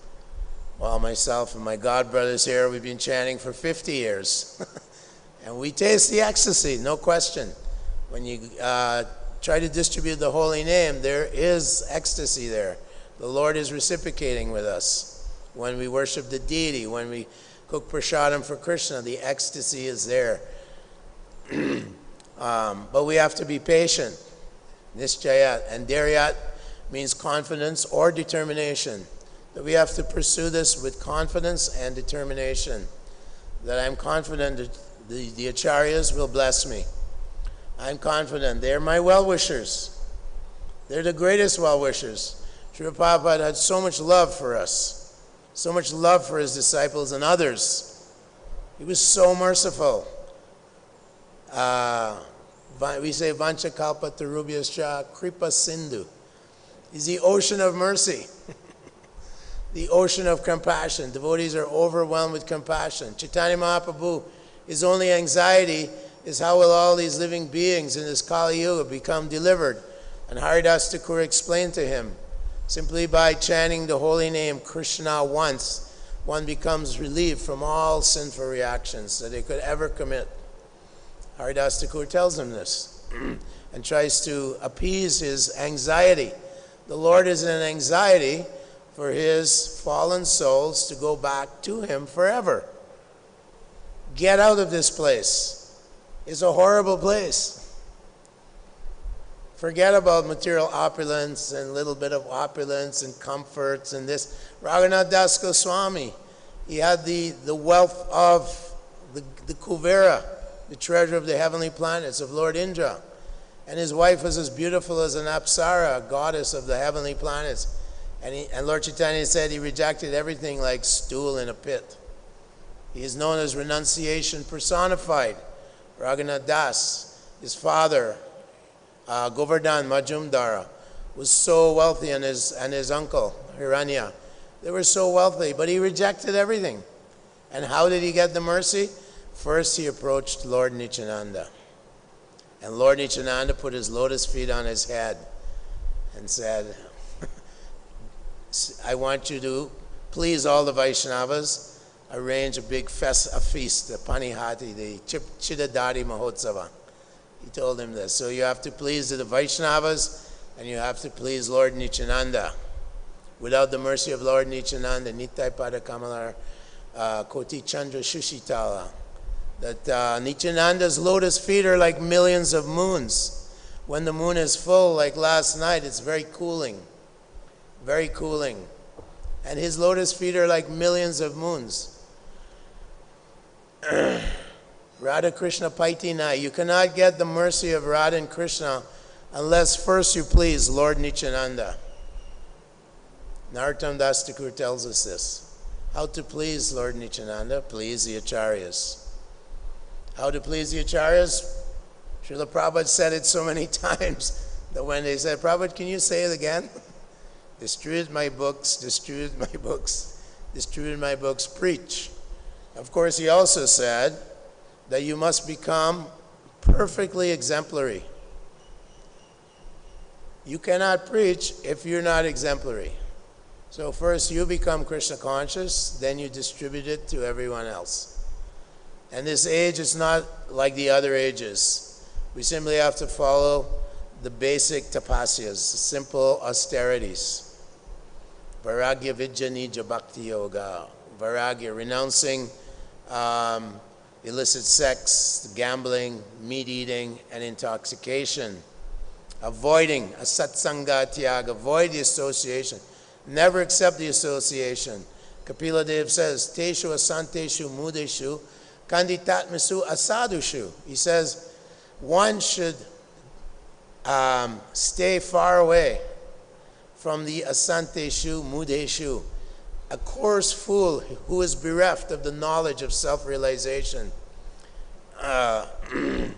Well, myself and my god brothers here, we've been chanting for 50 years. And we taste the ecstasy, no question. When you try to distribute the holy name, there is ecstasy there. The Lord is reciprocating with us. When we worship the deity, when we cook prasadam for Krishna, the ecstasy is there. But we have to be patient. Nischayat. And daryat means confidence or determination. that we have to pursue this with confidence and determination. That I'm confident that the acharyas will bless me. I'm confident. They're my well-wishers. They're the greatest well-wishers. Srila Prabhupada had so much love for us, so much love for his disciples and others. He was so merciful. We say Vancha Kalpa Tarubhyascha Kripa Sindhu. He's the ocean of mercy, the ocean of compassion. Devotees are overwhelmed with compassion. Chaitanya Mahaprabhu, his only anxiety is how will all these living beings in this Kali Yuga become delivered. And Haridas Thakur explained to him, simply by chanting the holy name Krishna once, one becomes relieved from all sinful reactions that they could ever commit. Haridas Thakur tells him this and tries to appease his anxiety. The Lord is in anxiety for his fallen souls to go back to him forever. Get out of this place. It's a horrible place. Forget about material opulence and little bit of opulence and comforts and this. Raghunath Das Goswami, he had the wealth of the Kuvera, the treasure of the heavenly planets of Lord Indra. And his wife was as beautiful as an Apsara, a goddess of the heavenly planets. And Lord Chaitanya said he rejected everything like stool in a pit. He is known as renunciation personified. Raghunath Das, his father, Govardhan Majumdara, was so wealthy, and his uncle, Hiranya. They were so wealthy, but he rejected everything. And how did he get the mercy? First, he approached Lord Nityananda. And Lord Nityananda put his lotus feet on his head and said, I want you to please all the Vaishnavas, arrange a big feast, the Panihati, the Chidadari Mahotsava. He told him this. So you have to please the Vaishnavas and you have to please Lord Nityananda. Without the mercy of Lord Nityananda, Nitai Pada Kamalar Koti Chandra Shushitala, that Nityananda's lotus feet are like millions of moons. When the moon is full, like last night, it's very cooling. Very cooling. And his lotus feet are like millions of moons. Radha Krishna Paitina, you cannot get the mercy of Radha and Krishna unless first you please Lord Nityananda. Narottam Das Thakur tells us this. How to please Lord Nityananda? Please the acharyas. How to please the acharyas? Srila Prabhupada said it so many times that when they said, Prabhupada, can you say it again? Distribute my books, distribute my books, distribute my books, preach. Of course, he also said that you must become perfectly exemplary. You cannot preach if you're not exemplary. So first you become Krishna conscious, then you distribute it to everyone else. And this age is not like the other ages. We simply have to follow the basic tapasyas, simple austerities. Vairagya Vidya Nija Bhakti Yoga. Vairagya, renouncing illicit sex, gambling, meat eating, and intoxication. Avoiding asatsanga tyaga, avoid the association. Never accept the association. Kapila Dev says, Teshu asanteshu mudeshu kanditatmasu asadushu. He says, one should stay far away from the asanteshu mudeshu, a coarse fool who is bereft of the knowledge of self-realization. Kanditat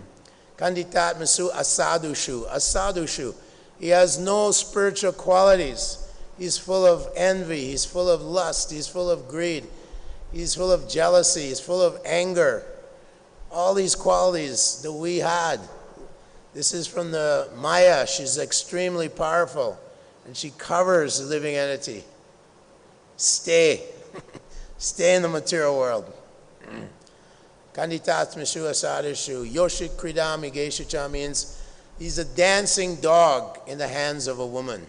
masu asadushu, asadushu. He has no spiritual qualities. He's full of envy, he's full of lust, he's full of greed, he's full of jealousy, he's full of anger. All these qualities that we had. This is from the Maya. She's extremely powerful and she covers the living entity. Stay. Stay in the material world. Kanditat Mishu Asadishu. Yoshit Kridam Igeshucha means he's a dancing dog in the hands of a woman.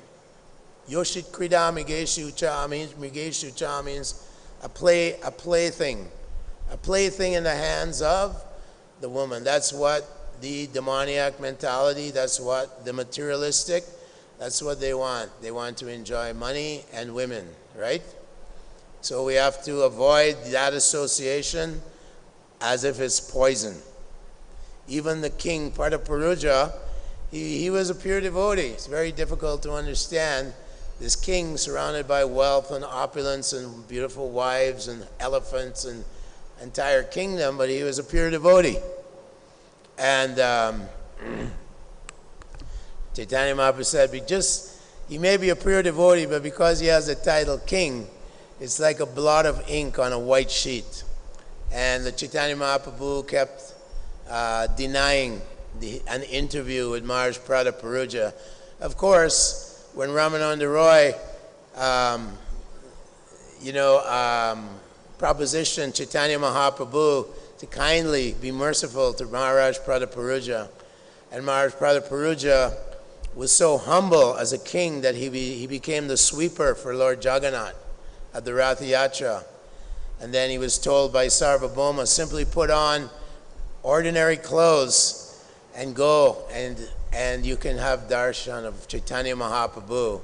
Yoshit Kridam Igeshucha means a plaything. A plaything in the hands of the woman. That's what the demoniac mentality, that's what the materialistic, that's what they want. They want to enjoy money and women, right? So we have to avoid that association as if it's poison. Even the king, Prataparuja, he was a pure devotee. It's very difficult to understand this king surrounded by wealth and opulence and beautiful wives and elephants and entire kingdom, but he was a pure devotee. And Chaitanya Mahaprabhu said, he may be a pure devotee, but because he has the title king, it's like a blot of ink on a white sheet. And the Chaitanya Mahaprabhu kept denying an interview with Maharaj Prataparuja. Of course, when Ramananda Roy, propositioned Chaitanya Mahaprabhu to kindly be merciful to Maharaj Prataparuja, and Maharaj Prataparuja was so humble as a king that he became the sweeper for Lord Jagannath at the Ratha Yatra. And then he was told by Sarvabhauma, simply put on ordinary clothes and go, and you can have darshan of Chaitanya Mahaprabhu.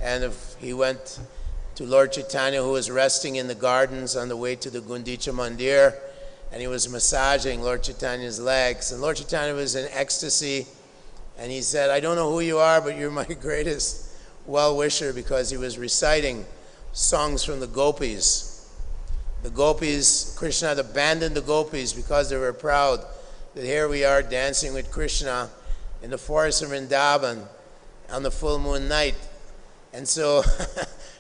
And if he went to Lord Chaitanya, who was resting in the gardens on the way to the Gundicha Mandir, and he was massaging Lord Chaitanya's legs, and Lord Chaitanya was in ecstasy, and he said, I don't know who you are, but you're my greatest well-wisher, because he was reciting songs from the gopis. The gopis, Krishna had abandoned the gopis because they were proud that here we are dancing with Krishna in the forest of Vrindavan on the full moon night. And so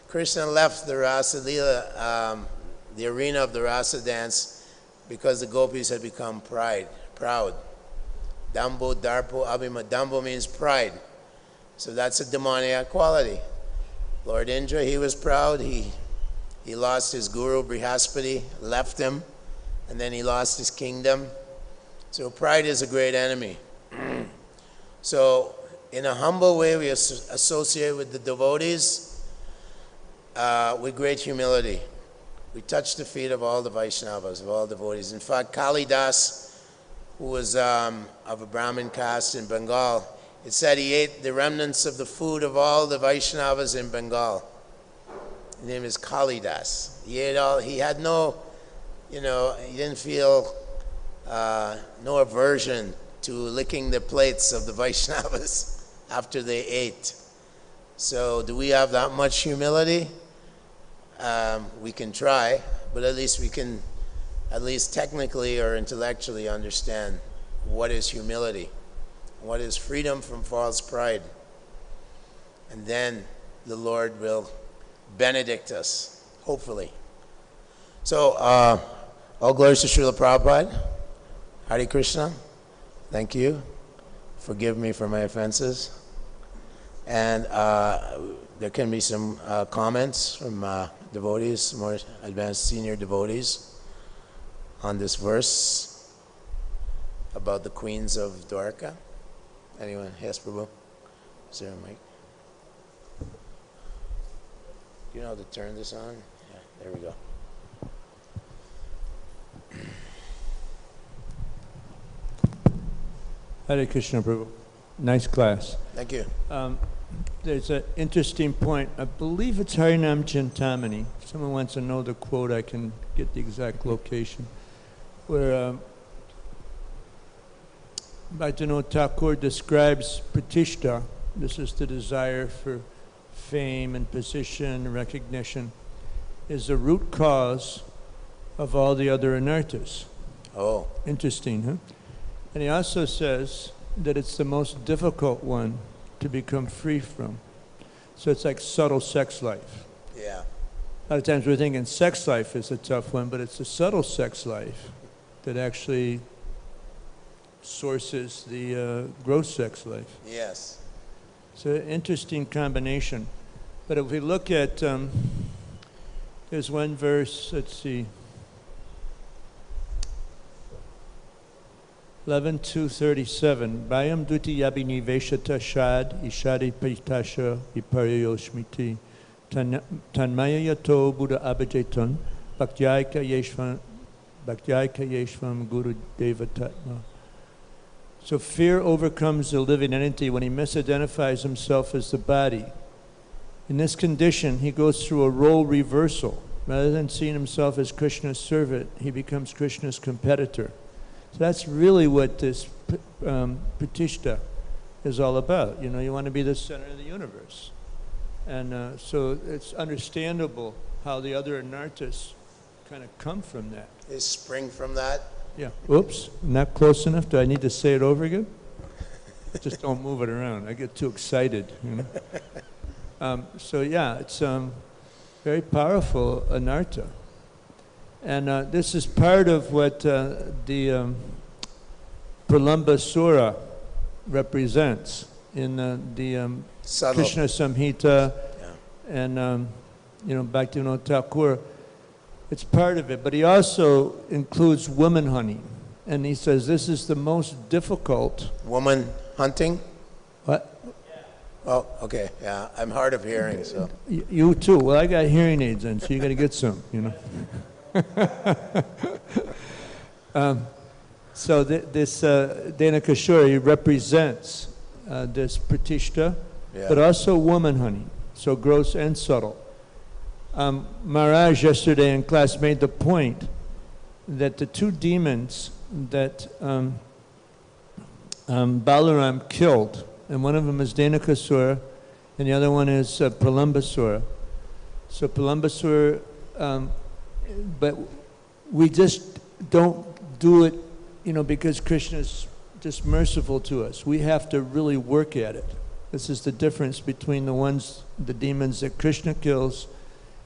Krishna left the Rasa Lila, the arena of the Rasa dance, because the gopis had become proud. Dambo, Darpo, Abhima. Dambo means pride. So that's a demoniac quality. Lord Indra, he was proud. He lost his guru, Brihaspati, left him, and then he lost his kingdom. So pride is a great enemy. So in a humble way, we associate with the devotees with great humility. We touch the feet of all the Vaishnavas, of all devotees. In fact, Kalidas, who was of a Brahmin caste in Bengal, it said he ate the remnants of the food of all the Vaishnavas in Bengal. His name is Kalidas. He ate all, he had no, he didn't feel no aversion to licking the plates of the Vaishnavas after they ate. So do we have that much humility? We can try, but at least we can, at least technically or intellectually, understand what is humility, what is freedom from false pride. And then the Lord will benedict us, hopefully. So, all glories to Srila Prabhupada. Hare Krishna. Thank you. Forgive me for my offenses. And there can be some comments from devotees, more advanced senior devotees, on this verse about the queens of Dwarka. Anyone? Yes, Prabhu? Is there a mic? Do you know how to turn this on? Yeah, there we go. Hare Krishna, Prabhu. Nice class. Thank you. There's an interesting point. I believe it's Harinam Chintamani. If someone wants to know the quote, I can get the exact location. Where Bhaktivinoda Thakur describes pratishta. This is the desire for fame and position, recognition, is the root cause of all the other anarthas. Oh. Interesting, huh? And he also says that it's the most difficult one to become free from. So it's like subtle sex life. Yeah. A lot of times we're thinking sex life is a tough one, but it's the subtle sex life that actually sources the gross sex life. Yes. So interesting combination. But if we look at, there's one verse, let's see, 11.2.37. Bayam duti yabini veshata shad ishadi pritasha viparyoshmiti tanmaya yato buddha abhajetan bhaktyayaka yeshvam guru devatatma. So fear overcomes the living entity when he misidentifies himself as the body. In this condition, he goes through a role reversal. Rather than seeing himself as Krishna's servant, he becomes Krishna's competitor. So that's really what this pratishtha is all about. You know, you want to be the center of the universe. And so it's understandable how the other anarthas kind of come from that. They spring from that? Yeah. Oops, not close enough. Do I need to say it over again? Just don't move it around. I get too excited, you know. So yeah, it's very powerful anartha. And this is part of what the Pralambasura represents in the Krishna Samhita, and you know, Bhaktivinoda Thakur. It's part of it, but he also includes woman hunting, and he says this is the most difficult. Woman hunting? What? Oh, okay, yeah. I'm hard of hearing, so. You too. Well, I got hearing aids in, so you got to get some, you know. So this Dhanakashura, he represents this pratishtha, but also woman hunting, so gross and subtle. Maharaj yesterday in class made the point that the two demons that Balaram killed, and one of them is Dhanakasura, and the other one is Pralambasura. So Pralambasura, but we just don't do it, you know, because Krishna's just merciful to us. We have to really work at it. This is the difference between the demons that Krishna kills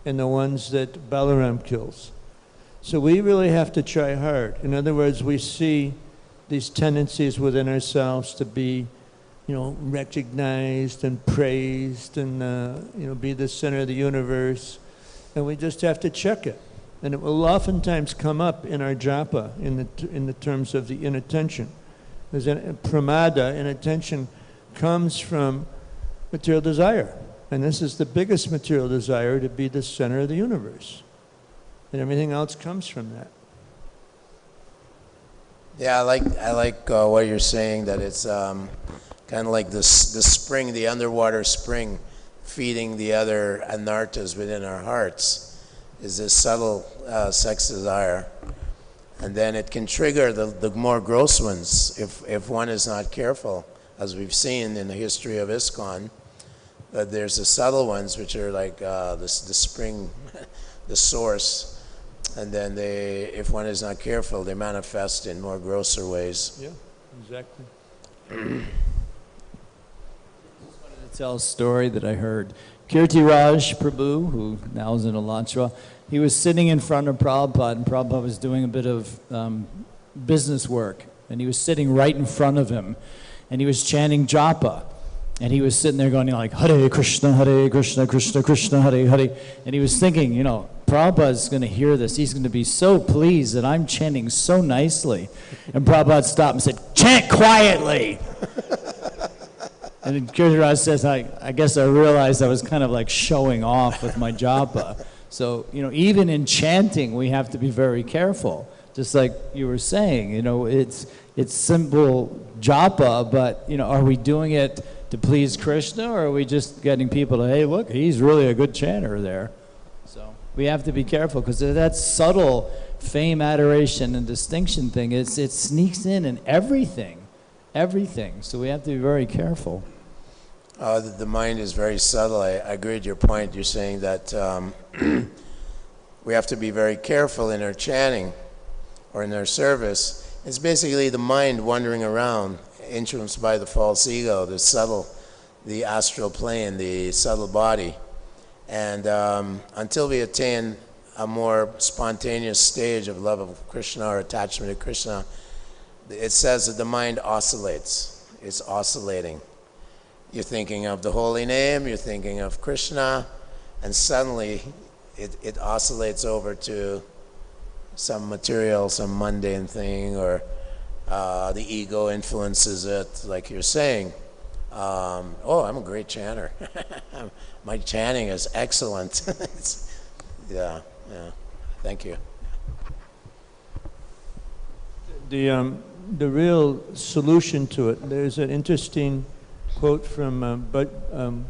and the ones that Balaram kills. So we really have to try hard. In other words, we see these tendencies within ourselves to be, you know, recognized and praised and, you know, be the center of the universe. And we just have to check it. And it will oftentimes come up in our japa in the terms of the inattention. There's pramada, inattention, comes from material desire. And this is the biggest material desire, to be the center of the universe. And everything else comes from that. Yeah, I like what you're saying, that it's kind of like the spring, the underwater spring, feeding the other anarthas within our hearts, is this subtle sex desire. And then it can trigger the more gross ones if one is not careful, as we've seen in the history of ISKCON. But there's the subtle ones, which are like the spring, the source, and then if one is not careful, they manifest in more grosser ways. Yeah, exactly. I wanted to tell a story that I heard. Kirtiraj Prabhu, who now is in Alachua, he was sitting in front of Prabhupada, and Prabhupada was doing a bit of business work, and he was sitting right in front of him, and he was chanting japa. And he was sitting there going, like, Hare Krishna, Krishna Krishna, Hare Hare. And he was thinking, you know, Prabhupada's going to hear this. He's going to be so pleased that I'm chanting so nicely. And Prabhupada stopped and said, chant quietly. And Kirtiraj says, I guess I realized I was kind of like showing off with my japa. So, you know, even in chanting, we have to be very careful. Just like you were saying, you know, it's simple japa, but, you know, are we doing it to please Krishna, or are we just getting people to, hey, look, he's really a good chanter there? So we have to be careful, because that subtle fame, adoration, and distinction thing, it sneaks in everything. So we have to be very careful. The mind is very subtle. I agree with your point. You're saying that we have to be very careful in our chanting or in our service. It's basically the mind wandering around, influenced by the false ego, the subtle, the astral plane, the subtle body. And until we attain a more spontaneous stage of love of Krishna or attachment to Krishna, it says that the mind oscillates. It's oscillating. You're thinking of the holy name, you're thinking of Krishna, and suddenly it oscillates over to some material, some mundane thing, or the ego influences it, like you're saying. Oh, I'm a great chanter. My chanting is excellent. Yeah. Thank you. The real solution to it, there's an interesting quote from Bhajan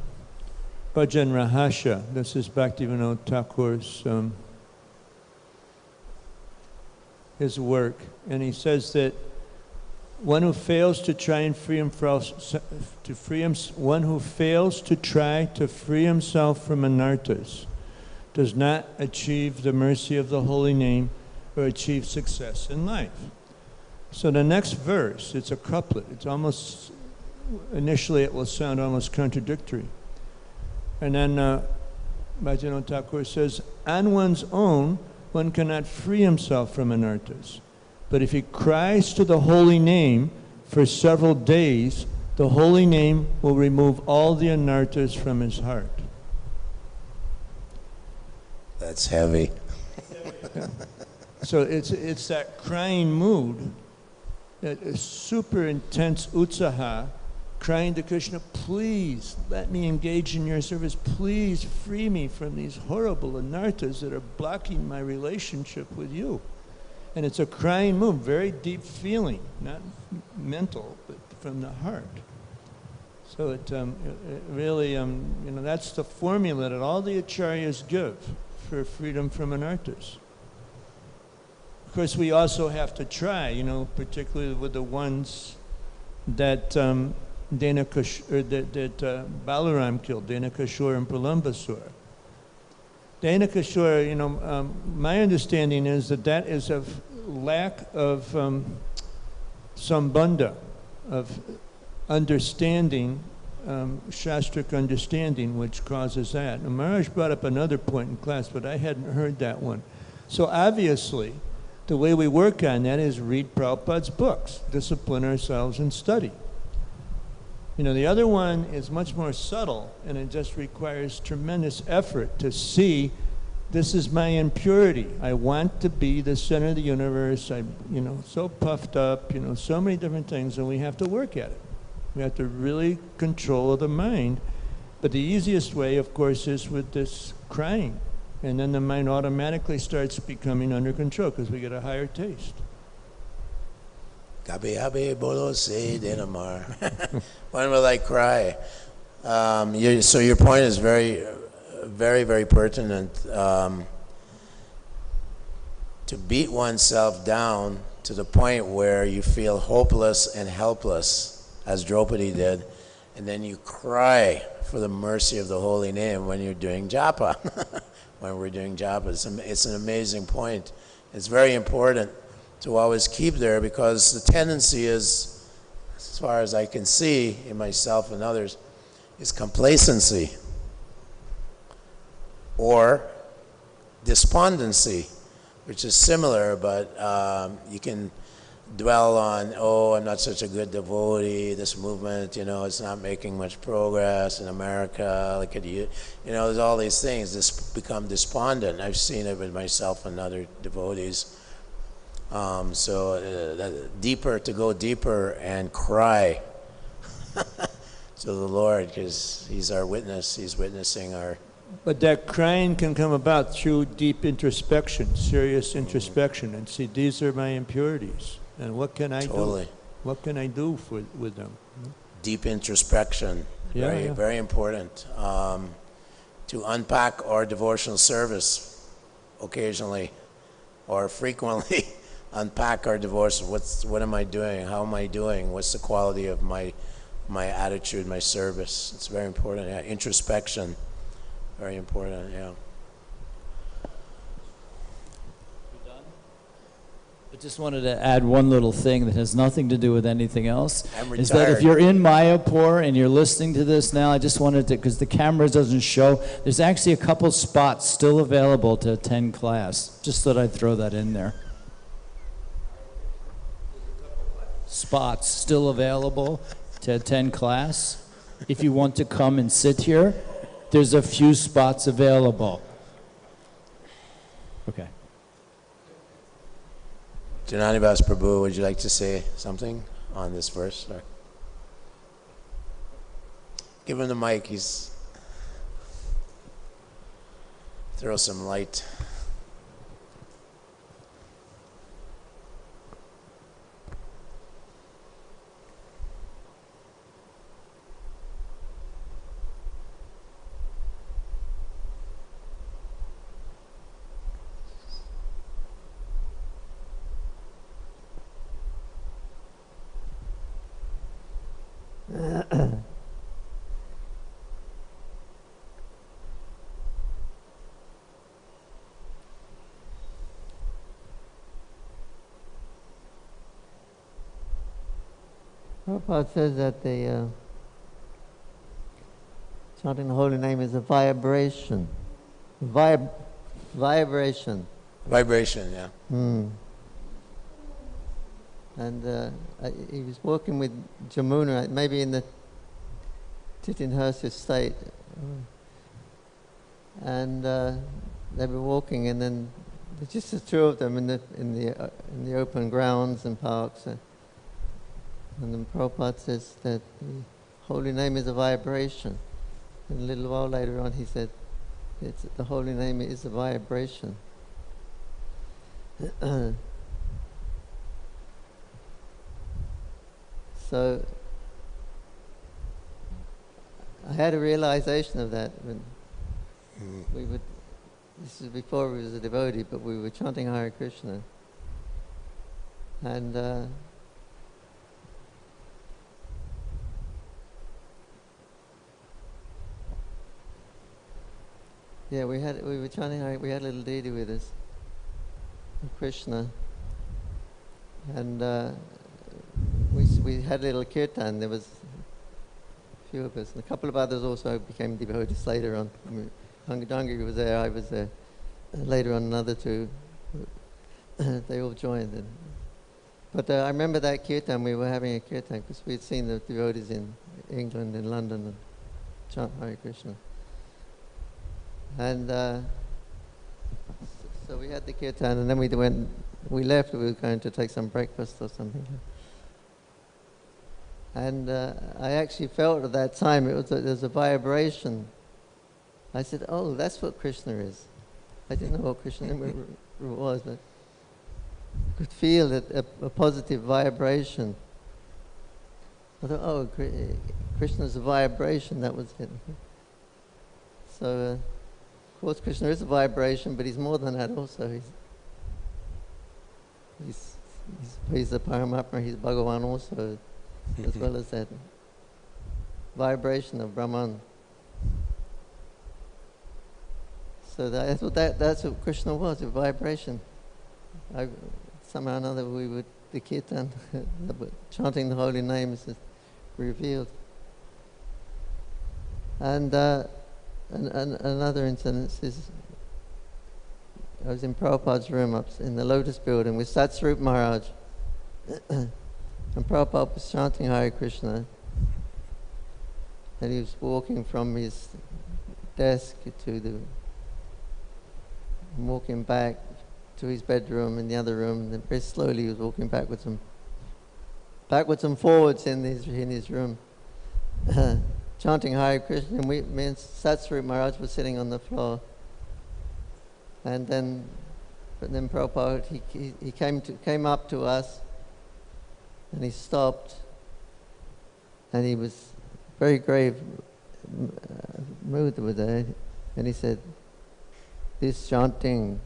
Rahasya. This is Bhaktivinoda Thakur's his work, and he says that one who fails to try and one who fails to try to free himself from anarthas does not achieve the mercy of the holy name or achieve success in life. So the next verse, it's a couplet. It's almost, initially it will sound almost contradictory. And then Bhajana Thakur says, on one's own, one cannot free himself from anarthas. But if he cries to the holy name for several days, the holy name will remove all the anarthas from his heart. That's heavy. Yeah. So it's that crying mood, that is super intense utsaha, crying to Krishna, please let me engage in your service. Please free me from these horrible anarthas that are blocking my relationship with you. And it's a crying mood, very deep feeling, not mental, but from the heart. So it really, that's the formula that all the acharyas give for freedom from anarthas. Of course, we also have to try, particularly with the ones that Balaram killed, Dhenukashur and Pralambasur. Dhenukashur, my understanding is that is a lack of sambandha, of understanding, shastric understanding, which causes that. And Maharaj brought up another point in class, but I hadn't heard that one. So obviously, the way we work on that is read Prabhupada's books, discipline ourselves and study. The other one is much more subtle, and it just requires tremendous effort to see, this is my impurity. I want to be the center of the universe. I'm, so puffed up, so many different things, and we have to work at it. We have to really control the mind. But the easiest way, of course, is with this crying. And then the mind automatically starts becoming under control because we get a higher taste. Gabi habe bolo se denamar. When will I cry? So your point is very, very, very pertinent. To beat oneself down to the point where you feel hopeless and helpless, as Draupadi did, and then you cry for the mercy of the holy name when you're doing japa. When we're doing japa, it's an amazing point. It's very important to always keep there, because the tendency is, as far as I can see in myself and others, is complacency or despondency, which is similar, but you can dwell on, I'm not such a good devotee, this movement, it's not making much progress in America, look at you, there's all these things, become despondent. I've seen it with myself and other devotees. To go deeper and cry to the Lord, because He's our witness. He's witnessing our... But that crying can come about through deep introspection, serious introspection, and see, these are my impurities, and what can I do? What can I do with them? Deep introspection, very important. To unpack our devotional service occasionally or frequently. Unpack our devotion. What am I doing? How am I doing? What's the quality of my attitude, my service? It's very important. Yeah. Introspection, very important. Yeah. I just wanted to add one little thing that has nothing to do with anything else. I'm retired. Is that if you're in Mayapur and you're listening to this now, I just wanted to, because the camera doesn't show, there's actually a couple spots still available to attend class. Just thought I'd throw that in there. Spots still available to attend class. If you want to come and sit here, there's a few spots available. Okay. Jananivas Prabhu, would you like to say something on this verse? Or give him the mic. Throw some light. Prabhupada says that the chanting the holy name is a vibration. Vibration. Vibration, yeah. And he was walking with Jamuna, maybe in the Titinhurst estate. And they were walking, and then just the two of them in the open grounds and parks. And then Prabhupada says that the holy name is a vibration. And a little while later on he said, the holy name is a vibration. So I had a realization of that when we would, this is before we was a devotee, but we were chanting Hare Krishna. And yeah, we were chanting, we had a little deity with us, Krishna, and we had a little kirtan. There was a few of us, and a couple of others also became devotees later on. Hangadangi was there, I was there. Later on, another two, they all joined. But I remember that kirtan, we were having a kirtan, because we had seen the devotees in England, in London, and chant Hare Krishna. And so we had the kirtan, and then we left, we were going to take some breakfast or something. And I actually felt at that time, there was a vibration. I said, oh, that's what Krishna is. I didn't know what Krishna was, but I could feel a positive vibration. I thought, oh, Krishna's a vibration, that was it. So, of course, Krishna is a vibration, but he's more than that also. He's the Paramatma, he's Bhagavan also, as well as that vibration of Brahman. So that's what Krishna was, a vibration. Somehow or another we would, the kirtan, chanting the holy names is revealed. And another incident is, I was in Prabhupada's room up in the Lotus building with Satsvarup Maharaj. And Prabhupada was chanting Hare Krishna. And he was walking from his desk walking back to his bedroom in the other room. And then very slowly he was walking backwards and forwards in his room. Chanting Hare Krishna, and me and Satsvarup Maharaj were sitting on the floor. And then Prabhupada, he came up to us, and he stopped, and he was very grave mood with that, and he said, this chanting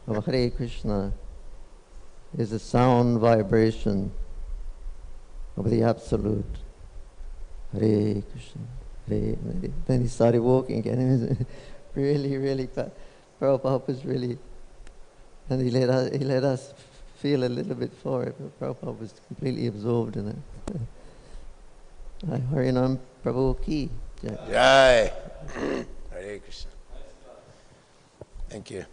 of Hare Krishna is a sound vibration of the Absolute. Hare Krishna, Hare. Then he started walking again. It was really, really, Prabhupada was really, and he let us feel a little bit for it, but Prabhupada was completely absorbed in it. Harinam Prabhu Ki Jai. Jai. Hare Krishna. Thank you.